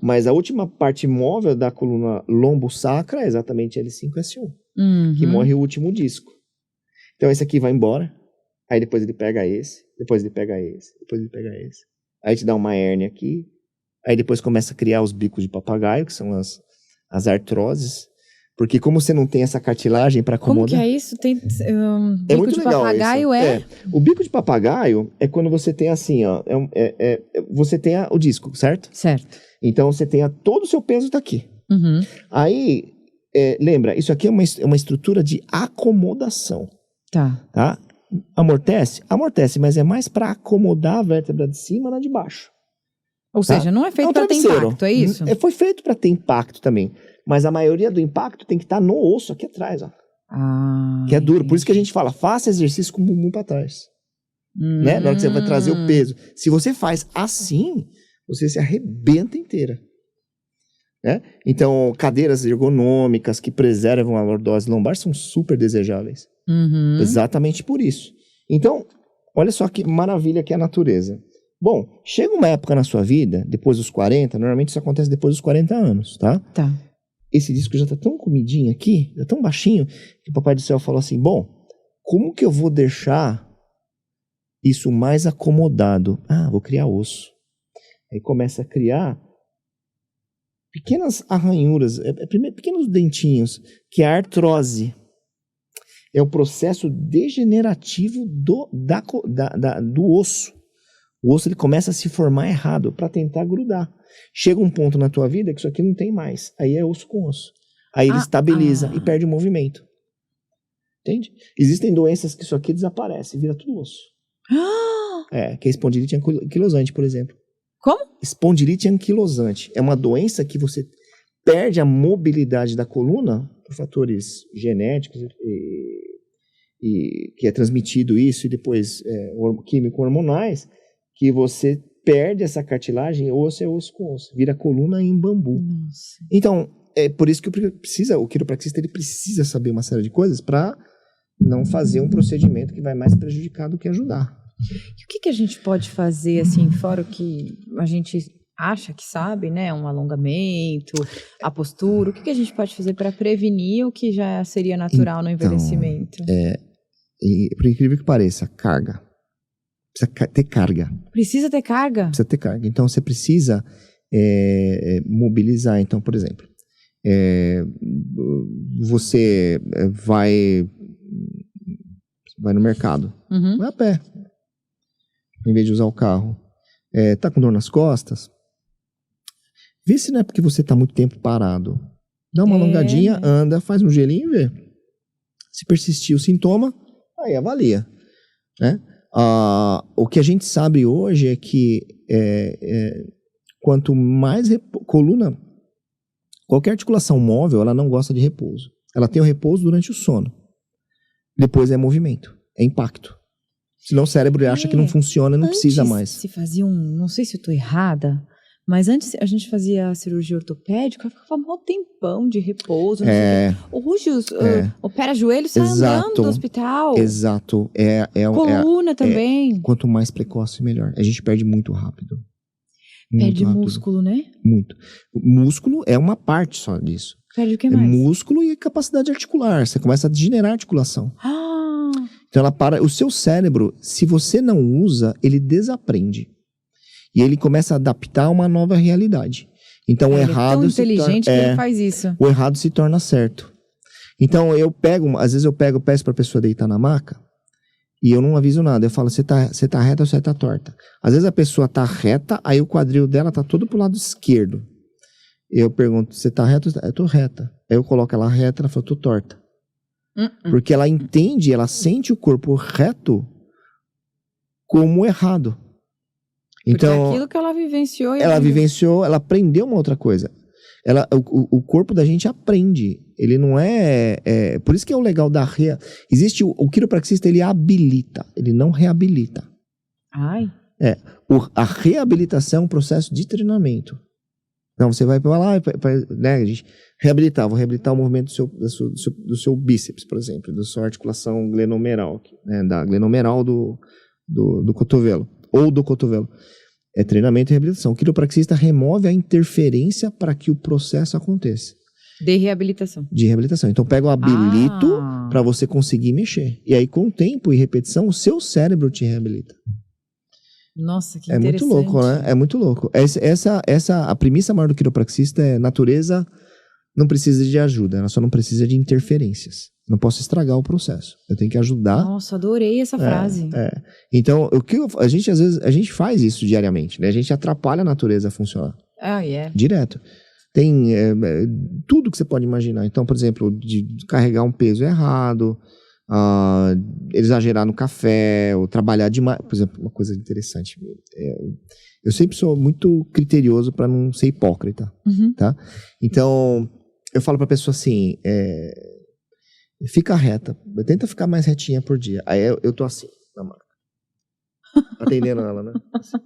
Mas a última parte móvel da coluna lombo-sacra é exatamente L5S1, que morre o último disco. Então, esse aqui vai embora, aí depois ele pega esse, depois ele pega esse, depois ele pega esse. Aí te dá uma hérnia aqui, aí depois começa a criar os bicos de papagaio, que são as artroses. Porque como você não tem essa cartilagem para acomodar... Como que é isso? Tem é bico muito de legal papagaio isso. O bico de papagaio é quando você tem assim, ó... você tem o disco, certo? Certo. Então você tem todo o seu peso tá aqui. Aí, lembra, isso aqui é uma estrutura de acomodação. Tá? Amortece? Amortece, mas é mais para acomodar a vértebra de cima na de baixo. Ou seja, não é feito para ter impacto, é isso? Foi feito para ter impacto também. Mas a maioria do impacto tem que estar no osso aqui atrás, ó. Que é duro. Por isso que a gente fala, faça exercício com o bumbum para trás. Né? Na hora que você vai trazer o peso. Se você faz assim, você se arrebenta inteira. Né? Então, cadeiras ergonômicas que preservam a lordose lombar são super desejáveis. Exatamente por isso. Então, olha só que maravilha que é a natureza. Bom, chega uma época na sua vida, depois dos 40, normalmente isso acontece depois dos 40 anos, tá? Esse disco já tá tão comidinho aqui, já tão baixinho, que o Papai do Céu falou assim, bom, como que eu vou deixar isso mais acomodado? Vou criar osso. Aí começa a criar pequenas arranhuras, pequenos dentinhos, que é a artrose. É o processo degenerativo do osso. O osso ele começa a se formar errado para tentar grudar. Chega um ponto na tua vida que isso aqui não tem mais. Aí é osso com osso. Aí ele estabiliza e perde o movimento. Entende? Existem doenças que isso aqui desaparece, vira tudo osso. Que é espondilite anquilosante, por exemplo. Como? Espondilite anquilosante. É uma doença que você perde a mobilidade da coluna por fatores genéticos e que é transmitido isso e depois químico-hormonais, que você perde essa cartilagem, osso é osso com osso, vira coluna em bambu. Nossa. Então, é por isso que o quiropraxista ele precisa saber uma série de coisas para não fazer um procedimento que vai mais prejudicar do que ajudar. E o que a gente pode fazer, assim, fora o que a gente acha que sabe, né? Um alongamento, a postura. O que a gente pode fazer para prevenir o que já seria natural no envelhecimento? Por incrível que pareça, carga. Precisa ter carga. Precisa ter carga? Precisa ter carga. Então, você precisa mobilizar. Então, por exemplo, você vai no mercado, vai a pé, em vez de usar o carro. Tá com dor nas costas? Vê se não é porque você tá muito tempo parado. Dá uma alongadinha, anda, faz um gelinho e vê. Se persistir o sintoma, aí avalia, né? O que a gente sabe hoje é que quanto mais coluna, qualquer articulação móvel, ela não gosta de repouso. Ela tem o repouso durante o sono. Depois é movimento, é impacto. Senão o cérebro acha que não funciona e não precisa mais. Se fazia não sei se eu estou errada, Mas antes a gente fazia a cirurgia ortopédica, ficava um tempão de repouso. Não sei o quê. Hoje opera joelho, sai andando do hospital. Exato. Coluna também. Quanto mais precoce, melhor. A gente perde muito rápido. Perde músculo, né? Muito. O músculo é uma parte só disso. Perde o que mais? Músculo e capacidade articular. Você começa a degenerar a articulação. Então ela para. O seu cérebro, se você não usa, ele desaprende. E ele começa a adaptar a uma nova realidade. Então o errado é tão inteligente que ele faz isso. O errado se torna certo. Então às vezes eu peço pra pessoa deitar na maca e eu não aviso nada. Eu falo, você tá reta ou você tá torta? Às vezes a pessoa tá reta, aí o quadril dela tá todo pro lado esquerdo. Eu pergunto, você tá reta? Eu tô reta. Aí eu coloco ela reta, ela fala, tô torta. Porque ela entende, ela sente o corpo reto como errado. Então, porque aquilo que ela vivenciou... ela aprendeu uma outra coisa. O corpo da gente aprende. Ele não é... por isso que é o legal da... Existe o quiropraxista, ele habilita, ele não reabilita. Ai. A reabilitação é um processo de treinamento. Não, você vai lá, né, gente, vou reabilitar o movimento do seu bíceps, por exemplo, da sua articulação glenomeral, né, da glenomeral do cotovelo, ou do cotovelo. É treinamento e reabilitação. O quiropraxista remove a interferência para que o processo aconteça. De reabilitação. De reabilitação. Então, pega o habilito para você conseguir mexer. E aí, com o tempo e repetição, o seu cérebro te reabilita. Nossa, que interessante. É muito louco, né? É muito louco. A premissa maior do quiropraxista é: natureza não precisa de ajuda, ela só não precisa de interferências. Não posso estragar o processo. Eu tenho que ajudar. Nossa, adorei essa frase. Então, a gente às vezes faz isso diariamente, né? A gente atrapalha a natureza a funcionar. Direto. Tem tudo que você pode imaginar. Então, por exemplo, de carregar um peso errado, exagerar no café, ou trabalhar demais. Por exemplo, uma coisa interessante. Eu sempre sou muito criterioso para não ser hipócrita. Tá? Então, eu falo para a pessoa assim, fica reta, tenta ficar mais retinha por dia. Aí eu tô assim, na maca, atendendo ela, né? Assim.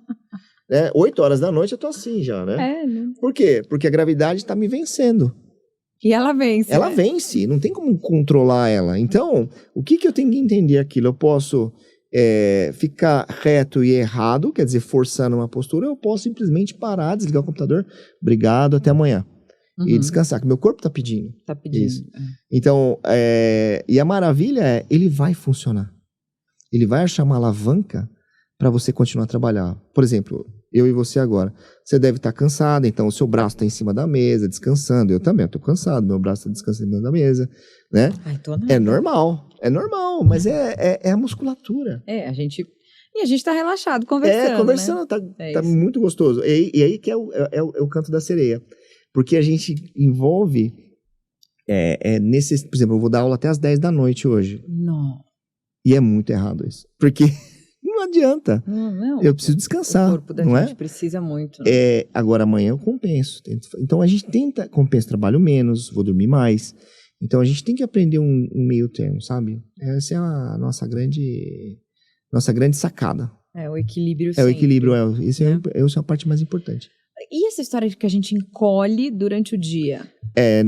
8 horas da noite eu tô assim já, né? Por quê? Porque a gravidade tá me vencendo. E ela vence. Ela vence, não tem como controlar ela. Então, o que eu tenho que entender aquilo? Eu posso ficar reto e errado, quer dizer, forçando uma postura, eu posso simplesmente parar, desligar o computador, obrigado, até amanhã. E descansar, que meu corpo tá pedindo. Tá pedindo. Isso. Então, e a maravilha é, ele vai funcionar. Ele vai achar uma alavanca para você continuar a trabalhar. Por exemplo, eu e você agora. Você deve estar cansado, então o seu braço está em cima da mesa, descansando. Eu também estou cansado, meu braço está descansando em cima da mesa, né? É normal, mas é a musculatura. A gente tá relaxado, conversando. Conversando, né? Tá muito gostoso. E aí que é o canto da sereia. Porque a gente envolve por exemplo, eu vou dar aula até as 10 da noite hoje. Não. E é muito errado isso. Porque não adianta. Não. Eu preciso descansar. O corpo da gente precisa muito. Agora amanhã eu compenso. Então a gente tenta compensar, trabalho menos, vou dormir mais. Então a gente tem que aprender um meio termo, sabe? Essa é a nossa grande sacada. O equilíbrio sempre. O equilíbrio, essa é a parte mais importante. E essa história de que a gente encolhe durante o dia? É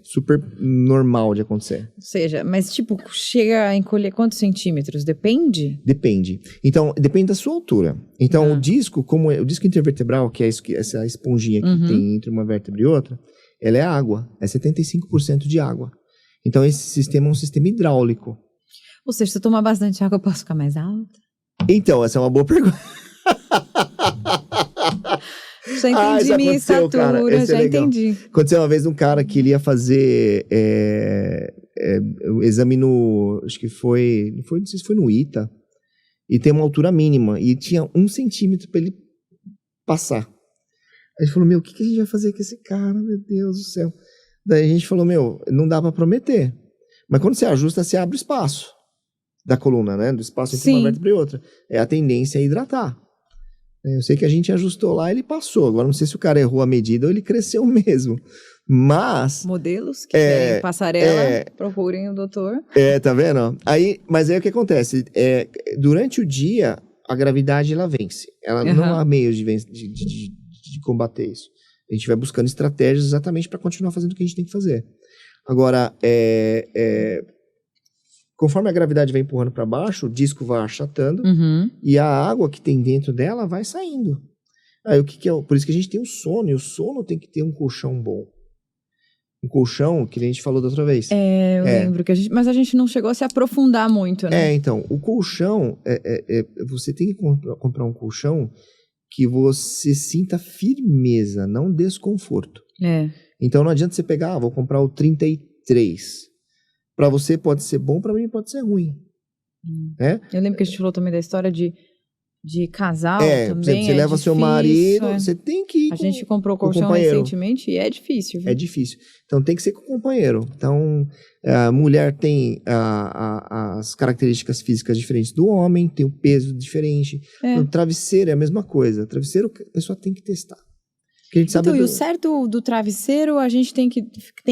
super normal de acontecer. Ou seja, mas tipo, chega a encolher quantos centímetros? Depende? Depende. Então, depende da sua altura. Então, o disco intervertebral, que é essa esponjinha que tem entre uma vértebra e outra, ela é água. É 75% de água. Então, esse sistema é um sistema hidráulico. Ou seja, se eu tomar bastante água, eu posso ficar mais alta? Então, essa é uma boa pergunta. Já entendi minha estatura, já entendi. Aconteceu uma vez um cara que ele ia fazer o exame não sei se foi no ITA, e tem uma altura mínima, e tinha 1 centímetro para ele passar. Aí a gente falou, o que a gente vai fazer com esse cara, meu Deus do céu. Daí a gente falou, não dá para prometer. Mas quando você ajusta, você abre espaço da coluna, né? Do espaço entre uma vértebra e outra. A tendência é hidratar. Eu sei que a gente ajustou lá, ele passou. Agora não sei se o cara errou a medida ou ele cresceu mesmo. Mas... Modelos que querem passarela, procurem o doutor. Tá vendo? Mas aí o que acontece? Durante o dia, a gravidade, ela vence. Ela não há meios de combater isso. A gente vai buscando estratégias exatamente para continuar fazendo o que a gente tem que fazer. Agora, conforme a gravidade vai empurrando para baixo, o disco vai achatando e a água que tem dentro dela vai saindo. Aí o que é? Por isso que a gente tem o sono, e o sono tem que ter um colchão bom. Um colchão, que a gente falou da outra vez. Eu lembro, mas a gente não chegou a se aprofundar muito, né? Então, o colchão, você tem que comprar um colchão que você sinta firmeza, não desconforto. Então não adianta você pegar, vou comprar o 33. Para você pode ser bom, para mim pode ser ruim. Eu lembro que a gente falou também da história de casal também. Por exemplo, você leva seu marido, você tem que ir A gente comprou o colchão recentemente e é difícil, viu? É difícil. Então tem que ser com o companheiro. Então, a mulher tem as características físicas diferentes do homem, tem o peso diferente. O travesseiro é a mesma coisa. O travesseiro a pessoa tem que testar. Porque a gente sabe e o certo do travesseiro, a gente tem que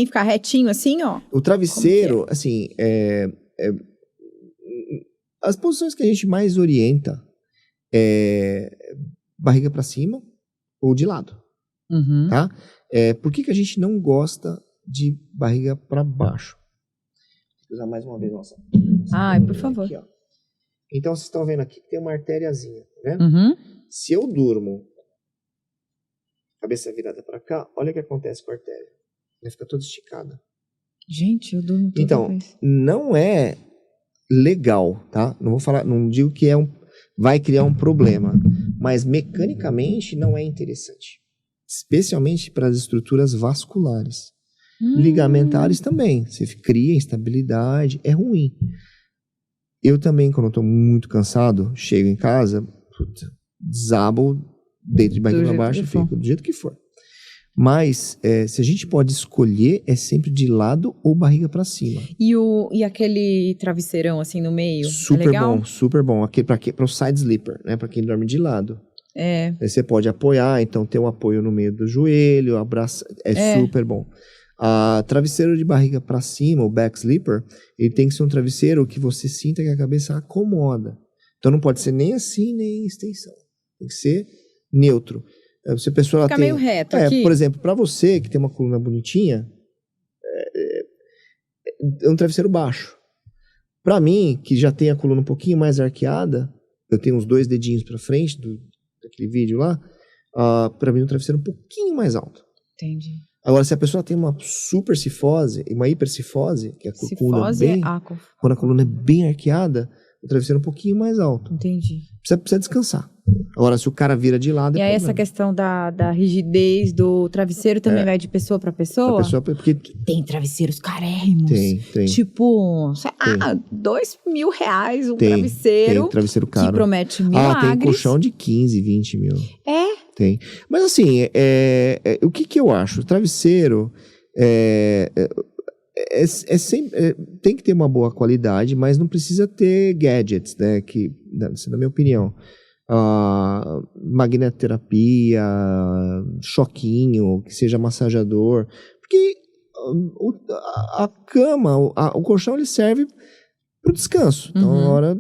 ficar retinho assim, ó? O travesseiro, assim, as posições que a gente mais orienta barriga para cima ou de lado, tá? Por que a gente não gosta de barriga para baixo? Vou usar mais uma vez nossa. Por favor. Aqui, ó. Então vocês estão vendo aqui que tem uma artériazinha, tá vendo? Se eu durmo cabeça virada para cá, olha o que acontece com a artéria. Ela fica toda esticada. Gente, eu durmo toda Então, vez. não é legal, tá? Não digo que vai criar um problema, mas mecanicamente não é interessante. Especialmente para as estruturas vasculares. Ligamentares também. Você cria instabilidade, é ruim. Eu também, quando estou muito cansado, chego em casa, desabo dentro de barriga para baixo e fico do jeito que for. Mas, se a gente pode escolher, é sempre de lado ou barriga para cima. E aquele travesseirão assim no meio? Super legal? bom, super bom. Aqui para o side sleeper, né? Para quem dorme de lado. Aí você pode apoiar, então tem um apoio no meio do joelho, abraça, super bom. A travesseiro de barriga para cima, o back sleeper, ele tem que ser um travesseiro que você sinta que a cabeça acomoda. Então não pode ser nem assim, nem extensão. Tem que ser neutro. Se a pessoa fica meio reto aqui. Por exemplo, para você que tem uma coluna bonitinha, é um travesseiro baixo. Para mim, que já tem a coluna um pouquinho mais arqueada, eu tenho uns 2 dedinhos para frente daquele vídeo lá, para mim um travesseiro um pouquinho mais alto. Entendi. Agora, se a pessoa tem uma super cifose, uma hipercifose, que é a coluna quando a coluna é bem arqueada, o travesseiro é um pouquinho mais alto. Entendi. Precisa descansar. Agora, se o cara vira de lado... E aí essa questão da rigidez do travesseiro também vai de pessoa para pessoa? Porque tem travesseiros carérrimos. Tem. Tipo, sei lá, R$2.000 travesseiro. Tem travesseiro caro. Que promete milagres. Tem colchão de 15, 20 mil. Tem. Mas assim, o que eu acho? O travesseiro tem que ter uma boa qualidade, mas não precisa ter gadgets, né? Isso é na minha opinião. Magnetoterapia, choquinho, que seja massageador. Porque a cama, o colchão, ele serve para o descanso. Então, na hora...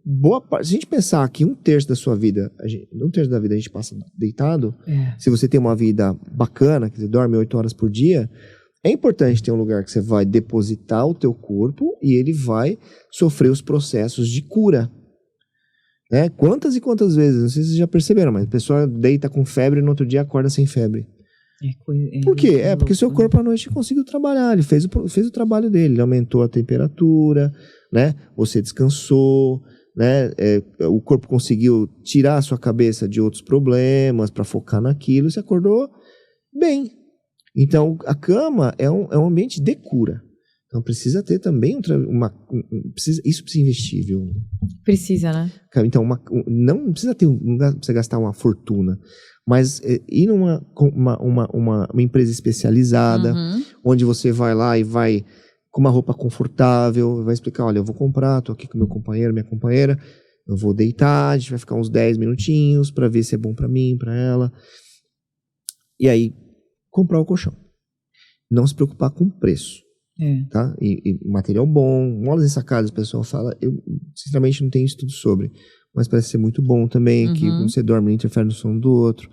boa parte, se a gente pensar que um terço da sua vida, a gente passa deitado, se você tem uma vida bacana, quer dizer, dorme 8 horas por dia, é importante ter um lugar que você vai depositar o teu corpo e ele vai sofrer os processos de cura. Né? Quantas e quantas vezes, não sei se vocês já perceberam, mas a pessoa deita com febre e no outro dia acorda sem febre. Por quê? Porque seu corpo à noite conseguiu trabalhar, ele fez o trabalho dele, ele aumentou a temperatura, né? Você descansou, né? O corpo conseguiu tirar a sua cabeça de outros problemas para focar naquilo, você acordou bem. Então, a cama é um ambiente de cura. Então, precisa ter também isso precisa investir, viu? Precisa, né? Então, não precisa gastar uma fortuna, mas ir numa empresa especializada, onde você vai lá e vai com uma roupa confortável, vai explicar, olha, eu vou comprar, tô aqui com meu companheiro, minha companheira, eu vou deitar, a gente vai ficar uns 10 minutinhos para ver se é bom para mim, para ela. E aí, comprar o colchão. Não se preocupar com o preço. Tá? E material bom, molas ensacadas, o pessoal fala, eu sinceramente não tenho estudo sobre, mas parece ser muito bom também, que quando você dorme, não interfere no sono do outro.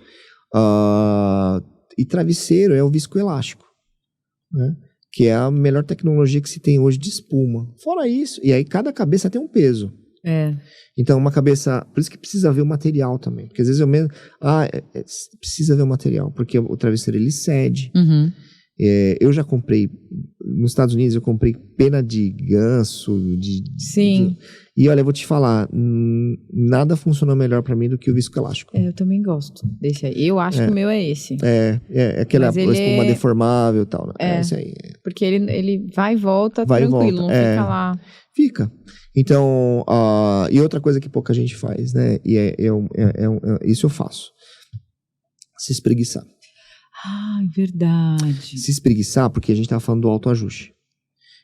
E travesseiro é o viscoelástico, né? Que é a melhor tecnologia que se tem hoje de espuma. Fora isso, e aí cada cabeça tem um peso. Então, uma cabeça... Por isso que precisa ver o material também. Porque às vezes eu mesmo... precisa ver o material. Porque o travesseiro, ele cede. Eu já comprei... Nos Estados Unidos, eu comprei pena de ganso. Sim. E olha, eu vou te falar. Nada funcionou melhor pra mim do que o viscoelástico. Eu também gosto desse aí. Eu acho que o meu é esse. Aquela espuma deformável e tal. Né? Esse aí. Porque ele vai e volta tranquilo. Não fica lá... Fica. Então, e outra coisa que pouca gente faz, né? E isso eu faço. Se espreguiçar. Verdade. Se espreguiçar, porque a gente tava falando do autoajuste.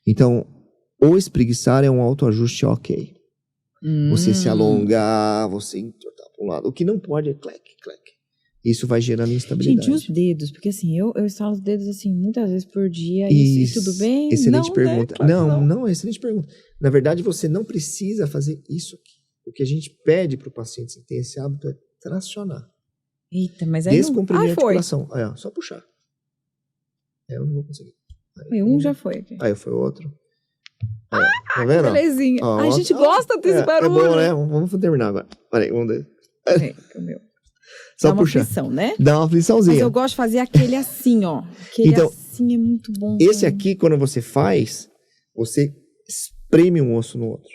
Então, o espreguiçar é um autoajuste ok. Você se alongar, você entortar para um lado. O que não pode é clec. Isso vai gerando instabilidade. Gente, os dedos, porque assim, eu estalo os dedos assim muitas vezes por dia. E tudo bem? Excelente não, pergunta. Né? Claro não, excelente pergunta. Na verdade, você não precisa fazer isso aqui. O que a gente pede para o paciente que tem esse hábito é tracionar. Eita, mas aí descomprimir a articulação. Só puxar. Eu não vou conseguir. Já foi aqui. Aí foi outro. Tá vendo? Belezinha. A gente gosta desse barulho. É bom, né? Vamos terminar agora. Peraí, vamos ver. Só dá uma puxar. aflição, né? Dá uma afliçãozinha. Mas eu gosto de fazer aquele assim, ó. Aquele assim é muito bom. Esse aqui, quando você faz, você espreme um osso no outro.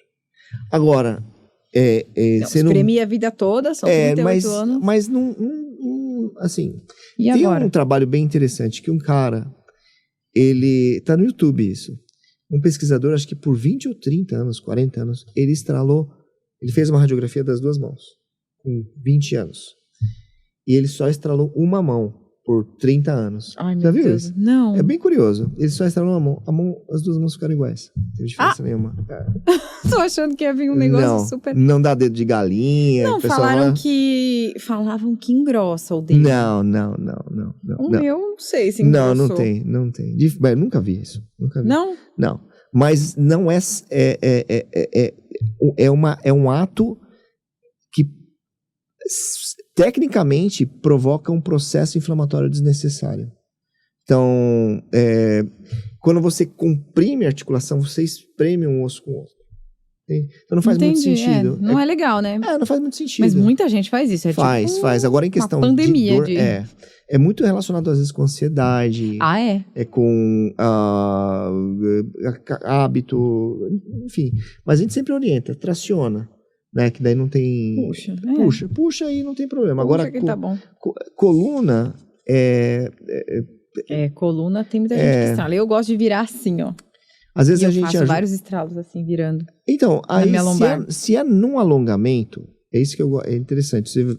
Agora, você não... Espremi a vida toda, são 38 anos. Mas não assim... E tem agora? um trabalho bem interessante, que um cara, ele... Tá no YouTube isso. Um pesquisador, acho que por 20 ou 30 anos, 40 anos, ele fez uma radiografia das duas mãos, com 20 anos. E ele só estralou uma mão por 30 anos. Ai, meu Já viu Deus. isso? Não. É bem curioso. Ele só estralou uma mão. As duas mãos ficaram iguais. Não teve diferença nenhuma. Tô achando que ia vir um negócio super... Não dá dedo de galinha. Não, falavam que engrossa o dedo. Não. O meu, não sei se engrossou. Não tem. Eu nunca vi isso. Nunca vi. Não? Não. Mas não é um ato que tecnicamente provoca um processo inflamatório desnecessário. Então, quando você comprime a articulação, você espreme um osso com o outro. Entende? Então não faz muito sentido. Não é legal, né? Não faz muito sentido. Mas muita gente faz isso. Faz. Agora em questão uma pandemia de dor, é muito relacionado às vezes com ansiedade. É com hábito, enfim. Mas a gente sempre orienta, traciona. Né, que daí não tem... Puxa aí não tem problema. Agora, tá bom. Coluna coluna tem muita gente que estrala. Eu gosto de virar assim, ó. Às vezes eu faço vários estralos assim, virando. Então, aí se é num alongamento, é isso que é interessante. Você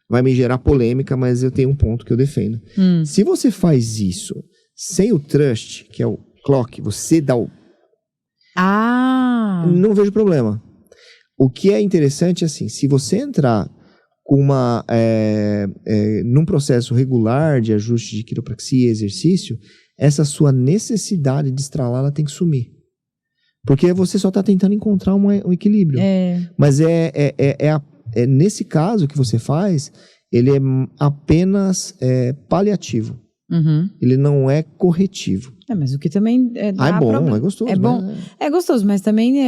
vai me gerar polêmica, mas eu tenho um ponto que eu defendo. Se você faz isso sem o thrust, que é o clock, você dá o... Não vejo problema. O que é interessante é assim, se você entrar com num processo regular de ajuste de quiropraxia e exercício, essa sua necessidade de estralar, ela tem que sumir. Porque você só está tentando encontrar um equilíbrio. Mas nesse caso que você faz, ele é apenas paliativo. Ele não é corretivo. Mas o que também é bom, é gostoso. É bom, é gostoso, mas também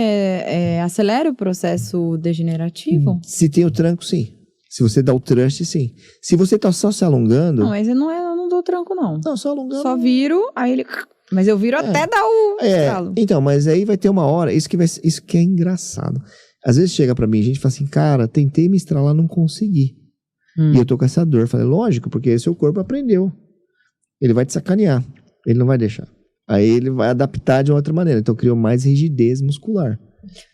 acelera o processo degenerativo. Se tem o tranco, sim. Se você dá o thrust, sim. Se você tá só se alongando... Não, mas eu não dou tranco, não. Não, só alongando. Só viro, aí ele... Mas eu viro até dar o estralo. Então, mas aí vai ter uma hora... Isso que é engraçado. Às vezes chega pra mim, a gente fala assim, cara, tentei me estralar, não consegui. E eu tô com essa dor. Falei, lógico, porque seu corpo aprendeu. Ele vai te sacanear. Ele não vai deixar. Aí ele vai adaptar de outra maneira. Então criou mais rigidez muscular.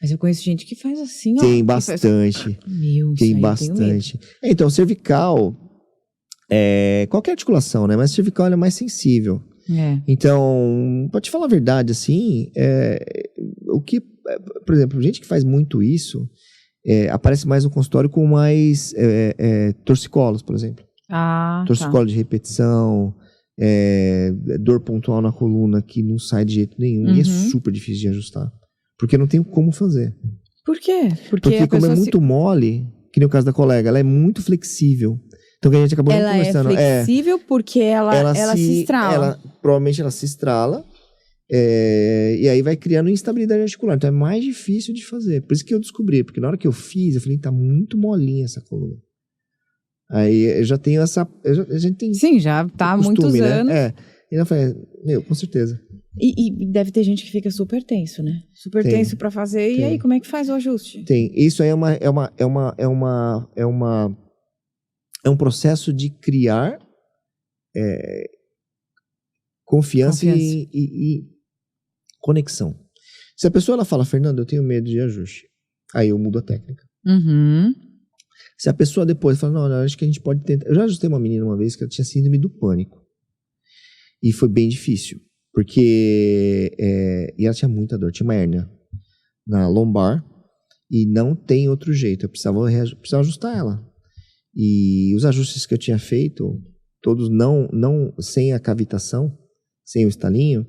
Mas eu conheço gente que faz assim, ó. Tem bastante. Tem bastante. Então, cervical... qualquer articulação, né? Mas cervical é mais sensível. Então, pra te falar a verdade, assim... por exemplo, gente que faz muito isso... aparece mais no consultório com mais torcicolos, por exemplo. Torcicolo de repetição... dor pontual na coluna que não sai de jeito nenhum e é super difícil de ajustar porque não tem como fazer. Por quê? Porque a como é pessoa muito mole, que nem o caso da colega, ela é muito flexível. Então, que a gente acabou não ela é conversando. flexível porque ela se estrala. Provavelmente ela se estrala. E aí vai criando instabilidade articular. Então é mais difícil de fazer. Por isso que eu descobri. Porque na hora que eu fiz, eu falei, tá muito molinha essa coluna. Aí eu já tenho essa... A gente tem Sim, já tá há muitos anos. E eu falei, com certeza. E deve ter gente que fica super tenso, né? Super tenso pra fazer. E aí, como é que faz o ajuste? Tem. Isso aí é um processo de criar confiança. E conexão. Se a pessoa ela fala, Fernando, eu tenho medo de ajuste, aí eu mudo a técnica. Uhum. Se a pessoa depois fala, não, acho que a gente pode tentar. Eu já ajustei uma menina uma vez que ela tinha síndrome do pânico. E foi bem difícil. Porque e ela tinha muita dor, tinha uma hérnia na lombar e não tem outro jeito. Eu precisava ajustar ela. E os ajustes que eu tinha feito, todos não sem a cavitação, sem o estalinho,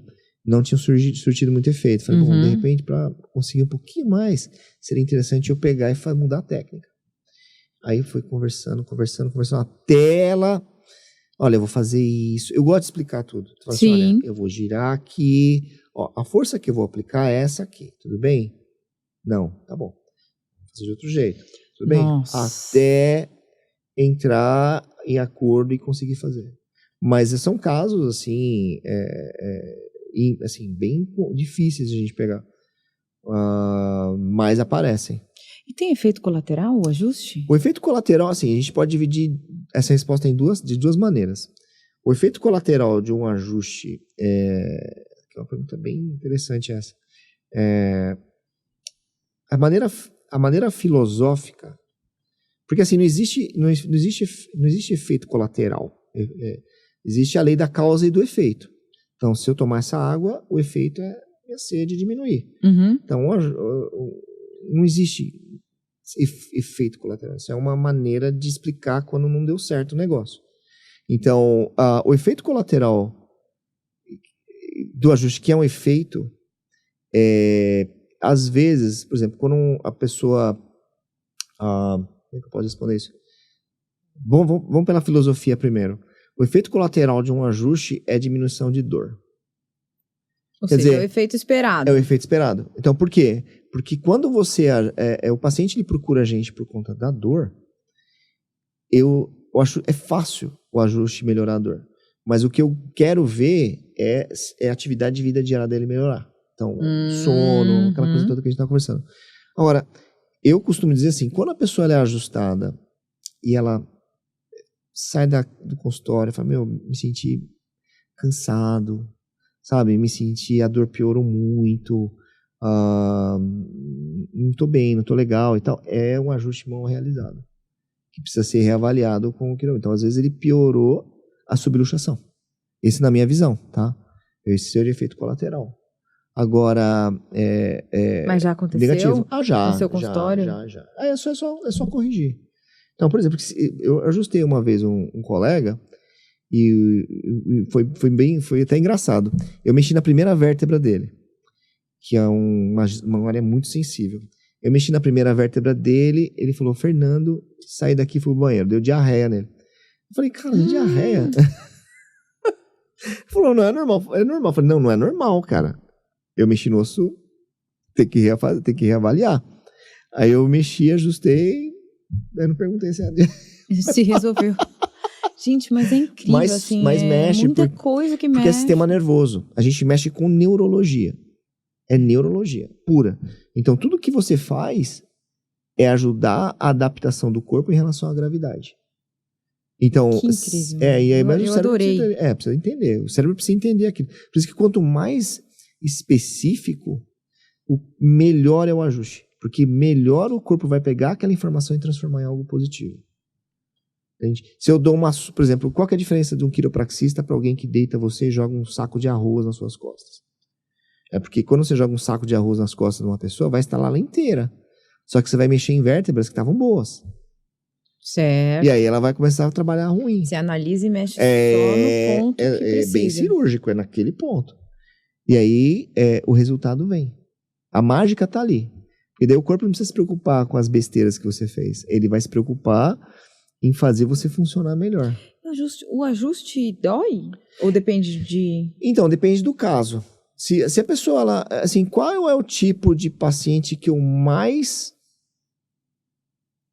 não tinham surtido muito efeito. Falei, bom, de repente, para conseguir um pouquinho mais, seria interessante eu pegar e mudar a técnica. Aí foi conversando, até ela... Olha, eu vou fazer isso. Eu gosto de explicar tudo. Então, Sim. Assim, olha, eu vou girar aqui. Ó, a força que eu vou aplicar é essa aqui. Tudo bem? Não, tá bom. Vou fazer de outro jeito. Tudo bem? Nossa. Até entrar em acordo e conseguir fazer. Mas são casos, assim, assim bem difíceis de a gente pegar. Mas aparecem. E tem efeito colateral, o ajuste? O efeito colateral, assim, a gente pode dividir essa resposta de duas maneiras. O efeito colateral de um ajuste, que é uma pergunta bem interessante essa, a maneira filosófica, porque assim, não existe efeito colateral, existe a lei da causa e do efeito. Então, se eu tomar essa água, o efeito é a sede diminuir. Uhum. Então, não existe efeito colateral. Isso é uma maneira de explicar quando não deu certo o negócio. Então, o efeito colateral do ajuste, que é um efeito, às vezes, por exemplo, quando a pessoa... como é que eu posso responder isso? Vamos pela filosofia primeiro. O efeito colateral de um ajuste é diminuição de dor. Ou seja, é o efeito esperado. É o efeito esperado. Então, por quê? Porque quando o paciente ele procura a gente por conta da dor, eu acho fácil o ajuste melhorar a dor. Mas o que eu quero ver é a atividade de vida diária dele melhorar. Então, sono, aquela coisa toda que a gente está conversando. Agora, eu costumo dizer assim, quando a pessoa ela é ajustada e ela sai do consultório e fala, me senti cansado, sabe? A dor piorou muito, não tô bem, não tô legal e tal. É um ajuste mal realizado, que precisa ser reavaliado com o quirúrgico. Então, às vezes, ele piorou a subluxação. Esse na minha visão, tá? Esse seria o efeito colateral. Agora, Mas já aconteceu? Negativo. Já. No seu consultório? Já. É só corrigir. Então, por exemplo, eu ajustei uma vez um colega e foi até engraçado. Eu mexi na primeira vértebra dele, que é uma área muito sensível. Eu mexi na primeira vértebra dele, ele falou, Fernando, saí daqui e fui pro banheiro. Deu diarreia nele. Eu falei, cara, diarreia? Ele falou, não é normal. É normal. Eu falei, não é normal, cara. Eu mexi no osso, tem que reavaliar. Aí eu mexi, ajustei, eu não perguntei se era... Se resolveu. Gente, mas é incrível, mas mexe. Muita coisa que mexe. Porque é sistema nervoso. A gente mexe com neurologia. É neurologia pura. Então, tudo que você faz é ajudar a adaptação do corpo em relação à gravidade. Então, que incrível. E aí, mas eu o cérebro adorei. precisa entender. O cérebro precisa entender aquilo. Por isso que quanto mais específico, o melhor é o ajuste. Porque melhor o corpo vai pegar aquela informação e transformar em algo positivo. Entende? Se eu dou por exemplo, qual que é a diferença de um quiropraxista para alguém que deita você e joga um saco de arroz nas suas costas? É porque quando você joga um saco de arroz nas costas de uma pessoa, vai instalar ela inteira. Só que você vai mexer em vértebras que estavam boas. Certo. E aí ela vai começar a trabalhar ruim. Você analisa e mexe só no ponto que precisa. É bem cirúrgico, é naquele ponto. E aí o resultado vem. A mágica tá ali. E daí o corpo não precisa se preocupar com as besteiras que você fez. Ele vai se preocupar em fazer você funcionar melhor. O ajuste dói? Ou depende de... Então, depende do caso. Se a pessoa, ela, assim, qual é o tipo de paciente que eu mais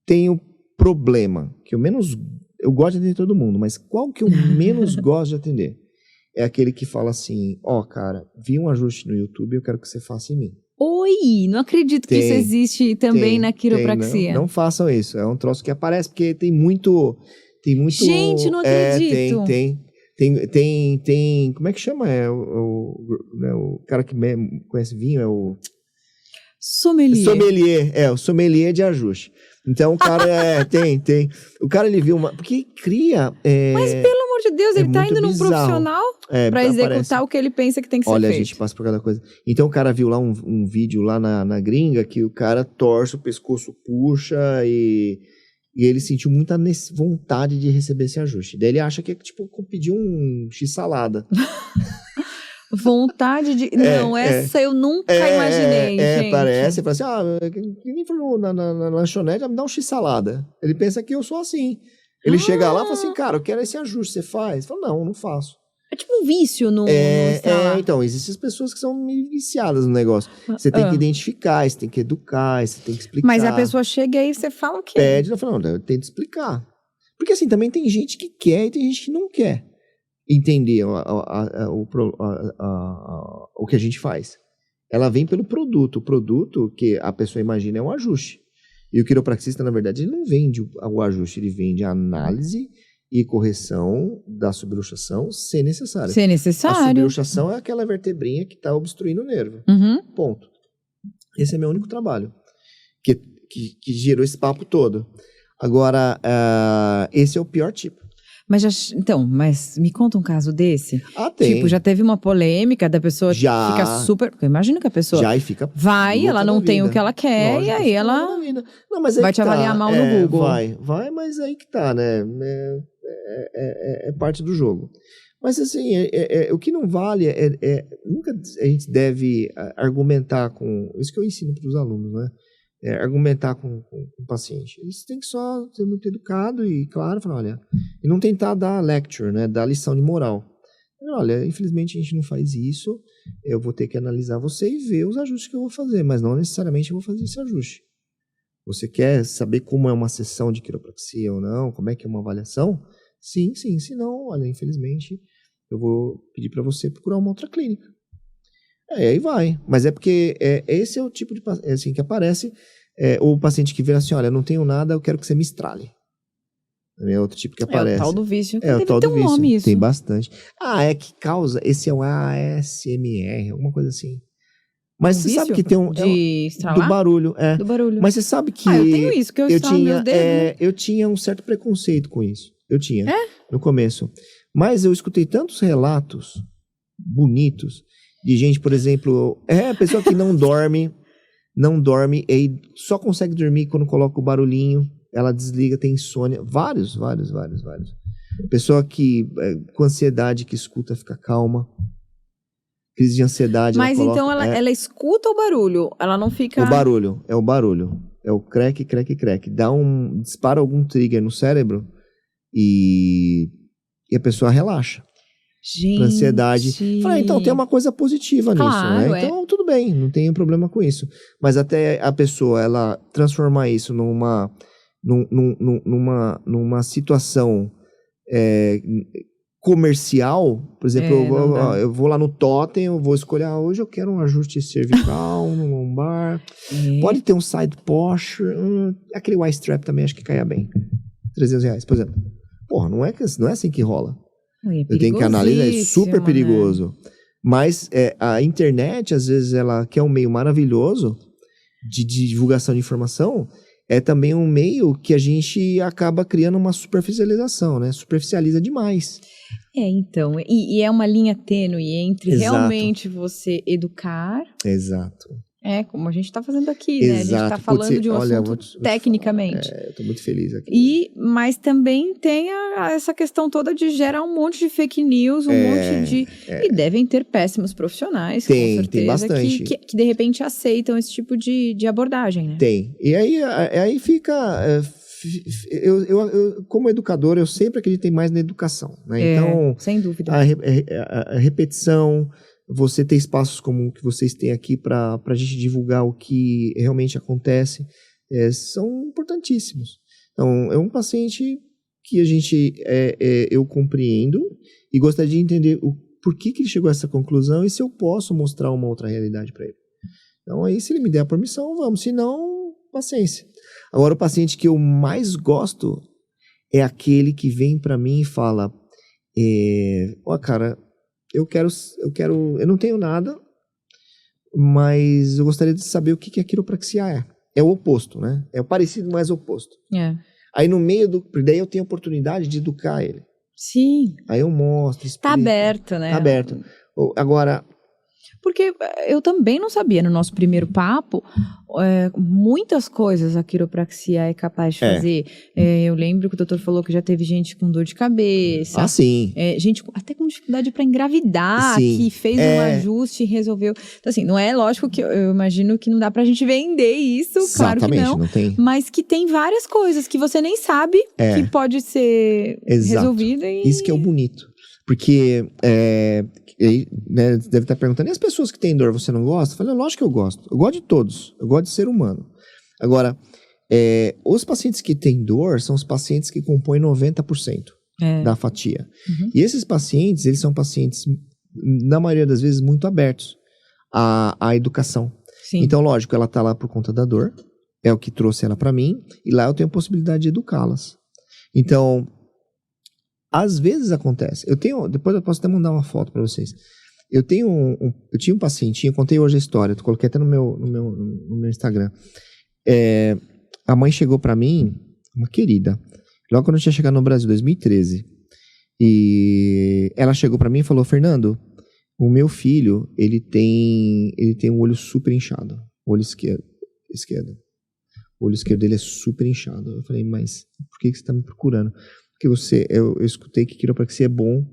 tenho problema? Que eu gosto de atender todo mundo, mas qual que eu menos gosto de atender? É aquele que fala assim, cara, vi um ajuste no YouTube, eu quero que você faça em mim. Oi, não acredito que isso existe também na quiropraxia. Não façam isso, é um troço que aparece, porque tem muito... Gente, não acredito. Tem, como é que chama? O cara que conhece vinho é o... Sommelier. O sommelier de ajuste. Então, o cara tem. O cara, ele viu uma... Porque cria... Mas, pelo amor de Deus, ele tá indo num profissional pra executar o que ele pensa que tem que ser feito. Olha, a gente passa por cada coisa. Então, o cara viu lá um vídeo lá na gringa que o cara torce, o pescoço puxa e ele sentiu muita vontade de receber esse ajuste. Daí ele acha que é tipo pedir um x-salada. Vontade de... Não, essa eu nunca imaginei, gente. Parece. Você fala assim, quem for na lanchonete, me dá um x-salada. Ele pensa que eu sou assim. Ele chega lá e fala assim, cara, eu quero esse ajuste, você faz? Fala, não faço. É tipo um vício no estralar. Então, existem as pessoas que são meio viciadas no negócio. Você tem que identificar, você tem que educar, você tem que explicar. Mas a pessoa chega aí e você fala o quê? Pede, eu falo, não, eu tento explicar. Porque assim, também tem gente que quer e tem gente que não quer entender o que a gente faz. Ela vem pelo produto. O produto que a pessoa imagina é um ajuste. E o quiropraxista, na verdade, ele não vende o ajuste, ele vende a análise e correção da subluxação se necessário. Se necessário. A subluxação é aquela vertebrinha que está obstruindo o nervo. Ponto. Esse é meu único trabalho. Que gerou esse papo todo. Agora, esse é o pior tipo. Mas me conta um caso desse. Tem. Tipo, já teve uma polêmica da pessoa fica super... Porque eu imagino que a pessoa ela não tem o que ela quer. Lógico, e aí ela não, mas aí vai te avaliar mal no Google. Vai, mas aí que tá, né? É parte do jogo. Mas assim, o que não vale nunca a gente deve argumentar com... Isso que eu ensino para os alunos, né? Argumentar com o paciente. Eles têm que só ser muito educado e, claro, falar, olha, e não tentar dar lecture, né, dar lição de moral. Olha, infelizmente a gente não faz isso, eu vou ter que analisar você e ver os ajustes que eu vou fazer, mas não necessariamente eu vou fazer esse ajuste. Você quer saber como é uma sessão de quiropraxia ou não, como é que é uma avaliação? Sim, se não, olha, infelizmente eu vou pedir para você procurar uma outra clínica. Aí vai. Mas é porque esse é o tipo de paciente assim, que aparece, o paciente que vira assim, olha, não tenho nada, eu quero que você me estrale. É outro tipo que aparece. É o tal do vício. O tal do vício. Nome isso. Tem bastante. Que causa, esse é o ASMR, alguma coisa assim. Mas você sabe que tem de estralar? Do barulho, Do barulho. Mas você sabe que... eu tenho isso, que eu estralo meus dedos. Eu tinha um certo preconceito com isso. Eu tinha, no começo. Mas eu escutei tantos relatos bonitos de gente, por exemplo, pessoa que não dorme e só consegue dormir quando coloca o barulhinho, ela desliga, tem insônia, vários. Pessoa que com ansiedade que escuta, fica calma, crise de ansiedade. Mas então ela escuta o barulho, ela não fica... O barulho, é o crack, dispara algum trigger no cérebro e a pessoa relaxa. Gente. Ansiedade. Falei, então tem uma coisa positiva nisso, né? Então tudo bem, não tem problema com isso. Mas até a pessoa, ela transformar isso numa situação comercial, por exemplo, eu vou lá no Totem, eu vou escolher, hoje eu quero um ajuste cervical, no lombar, pode ter um side posture, aquele Y-strap também acho que caia bem. R$300, por exemplo. Porra, não é assim que rola. Eu tenho que analisar, é super perigoso. Né? Mas a internet, às vezes, ela quer um meio maravilhoso de divulgação de informação, é também um meio que a gente acaba criando uma superficialização, né? Superficializa demais. Então, e é uma linha tênue entre realmente você educar... Exato. Como a gente tá fazendo aqui, né? A gente tá falando de um assunto tecnicamente. Eu tô muito feliz aqui. Mas também tem essa questão toda de gerar um monte de fake news, monte de... E devem ter péssimos profissionais, com certeza. Tem bastante. Que de repente aceitam esse tipo de abordagem, né? Tem. E aí fica... Eu, como educador, eu sempre acreditei mais na educação, né? Então, sem dúvida. A repetição... Você ter espaços como o que vocês têm aqui para a gente divulgar o que realmente acontece, são importantíssimos. Então, é um paciente que eu compreendo e gostaria de entender por que ele chegou a essa conclusão e se eu posso mostrar uma outra realidade para ele. Então, aí, se ele me der a permissão, vamos. Se não, paciência. Agora, o paciente que eu mais gosto aquele que vem para mim e fala, cara... Eu não tenho nada, mas eu gostaria de saber o que a quiropraxia é. É o oposto, né? É o parecido, mas o oposto. Aí no meio daí eu tenho a oportunidade de educar ele. Sim. Aí eu mostro, explico. Tá aberto, né? Tá aberto. Agora... Porque eu também não sabia, no nosso primeiro papo, muitas coisas a quiropraxia é capaz de fazer. Eu lembro que o doutor falou que já teve gente com dor de cabeça. Sim. Gente até com dificuldade para engravidar, que fez um ajuste e resolveu. Então, assim, não é lógico que eu imagino que não dá pra gente vender isso, exatamente, claro que não. Não tem. Mas que tem várias coisas que você nem sabe que pode ser resolvida. Isso que é o bonito. Porque, né, deve estar perguntando, e as pessoas que têm dor, você não gosta? Eu falei, lógico que eu gosto. Eu gosto de todos. Eu gosto de ser humano. Agora, os pacientes que têm dor são os pacientes que compõem 90% da fatia. Uhum. E esses pacientes, eles são pacientes, na maioria das vezes, muito abertos à educação. Sim. Então, lógico, ela está lá por conta da dor. É o que trouxe ela para mim. E lá eu tenho a possibilidade de educá-las. Então... Às vezes acontece. Depois eu posso até mandar uma foto para vocês. Eu tinha um pacientinho, eu contei hoje a história, eu coloquei até no meu Instagram. A mãe chegou para mim, uma querida, logo quando eu tinha chegado no Brasil, 2013. E ela chegou para mim e falou, Fernando, o meu filho, ele tem um olho super inchado. Olho esquerdo. O olho esquerdo dele é super inchado. Eu falei, mas por que você está me procurando? Porque eu escutei que quiropraxia é bom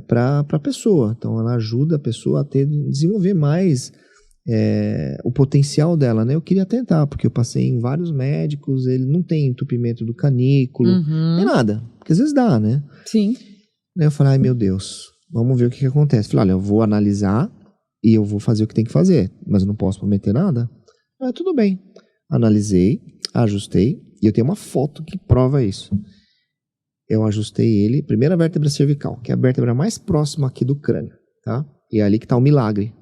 para a pessoa. Então, ela ajuda a pessoa a desenvolver mais o potencial dela, né? Eu queria tentar, porque eu passei em vários médicos, ele não tem entupimento do canículo, nem nada. Porque às vezes dá, né? Sim. Daí eu falei, ai meu Deus, vamos ver o que acontece. Falei, olha, eu vou analisar e eu vou fazer o que tem que fazer, mas eu não posso prometer nada. Tudo bem. Analisei, ajustei, e eu tenho uma foto que prova isso. Eu ajustei ele, primeira vértebra cervical, que é a vértebra mais próxima aqui do crânio, tá? E é ali que tá o milagre,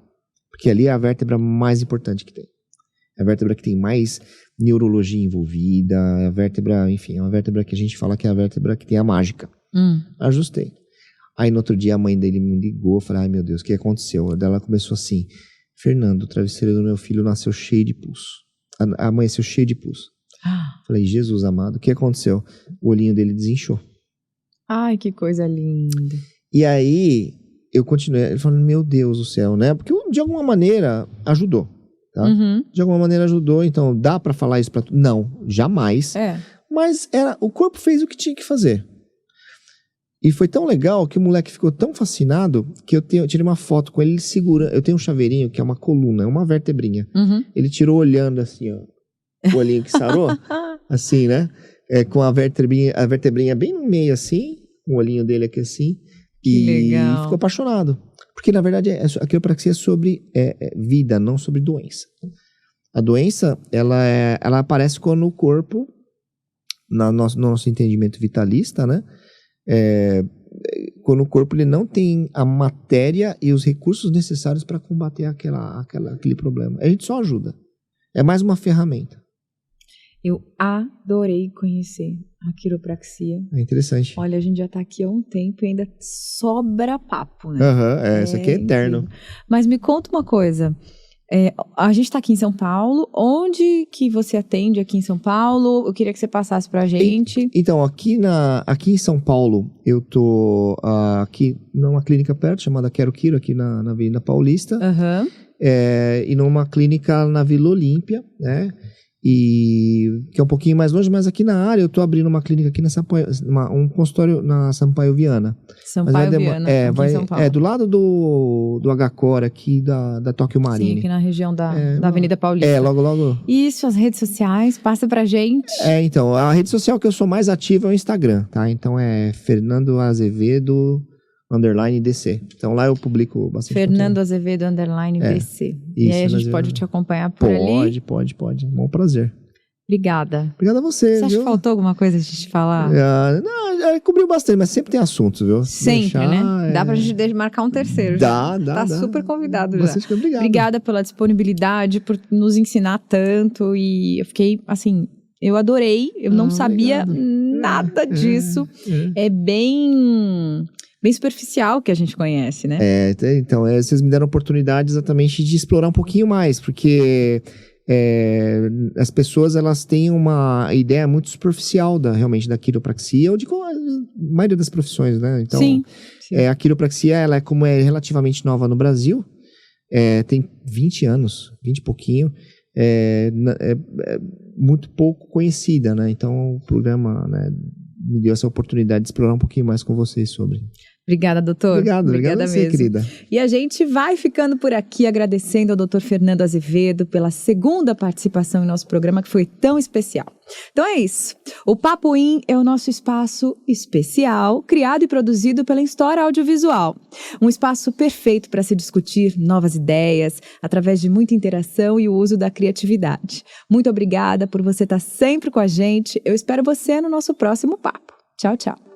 porque ali é a vértebra mais importante que tem. É a vértebra que tem mais neurologia envolvida, é a vértebra, enfim, é uma vértebra que a gente fala que é a vértebra que tem a mágica. Ajustei. Aí no outro dia a mãe dele me ligou, eu falei, ai meu Deus, o que aconteceu? Daí ela começou assim, Fernando, o travesseiro do meu filho nasceu cheio de pus. Amanheceu cheio de pus. Falei, Jesus amado, o que aconteceu? O olhinho dele desinchou. Ai, que coisa linda. E aí, eu continuei, ele falando, meu Deus do céu, né? Porque de alguma maneira ajudou, tá? De alguma maneira ajudou, então dá pra falar isso pra tu? Não, jamais. Mas o corpo fez o que tinha que fazer. E foi tão legal que o moleque ficou tão fascinado que eu tirei uma foto com ele segura. Eu tenho um chaveirinho que é uma coluna, é uma vertebrinha. Ele tirou olhando assim, ó. O olhinho que sarou, assim, né? Com a vertebrinha bem no meio, assim, o olhinho dele aqui, assim. Que legal. Ficou apaixonado. Porque, na verdade, a quiropraxia é sobre vida, não sobre doença. A doença, ela aparece quando o corpo, no nosso entendimento vitalista, né? Quando o corpo ele não tem a matéria e os recursos necessários para combater aquele problema. A gente só ajuda. É mais uma ferramenta. Eu adorei conhecer a quiropraxia. É interessante. Olha, a gente já está aqui há um tempo e ainda sobra papo, né? Isso aqui é eterno. Incrível. Mas me conta uma coisa. A gente está aqui em São Paulo. Onde que você atende aqui em São Paulo? Eu queria que você passasse para a gente. Então, aqui em São Paulo, eu tô aqui numa clínica perto, chamada Quero Quiro, aqui na Avenida Paulista. e numa clínica na Vila Olímpia, né? E que é um pouquinho mais longe, mas aqui na área eu tô abrindo uma clínica aqui na Sampaio, um consultório na Sampaio Viana. Sampaio Viana, aqui em São Paulo. Do lado do H-Core aqui da Tóquio Marine. Sim, aqui na região da Avenida Paulista. Logo. Isso, as redes sociais, passa pra gente. Então, a rede social que eu sou mais ativo é o Instagram, tá? Então é Fernando Azevedo _DC. Então lá eu publico bastante Fernando conteúdo. Azevedo _DC. Isso, E aí a gente pode te acompanhar por ali? Pode. Bom prazer. Obrigada. Obrigado a você, Você acha viu? que faltou alguma coisa de te falar? Não, cobriu bastante, mas sempre tem assuntos, viu? Sempre, né? Dá pra gente marcar um terceiro. Dá. Tá super convidado já. Bastante obrigado. Obrigada pela disponibilidade, por nos ensinar tanto. E eu fiquei, assim, eu adorei. Eu não sabia nada disso. É bem superficial que a gente conhece, né? Então, vocês me deram a oportunidade exatamente de explorar um pouquinho mais, porque as pessoas, elas têm uma ideia muito superficial realmente da quiropraxia, ou de a maioria das profissões, né? Então, sim. A quiropraxia, ela como é relativamente nova no Brasil, tem 20 anos, 20 e pouquinho, é muito pouco conhecida, né? Então, o programa, né, me deu essa oportunidade de explorar um pouquinho mais com vocês sobre. Obrigada, doutor. Obrigada a você, mesmo. querida. E a gente vai ficando por aqui agradecendo ao doutor Fernando Azevedo pela segunda participação em nosso programa, que foi tão especial. Então é isso. O Papo In é o nosso espaço especial, criado e produzido pela Instora Audiovisual. Um espaço perfeito para se discutir novas ideias, através de muita interação e o uso da criatividade. Muito obrigada por você estar sempre com a gente. Eu espero você no nosso próximo papo. Tchau, tchau.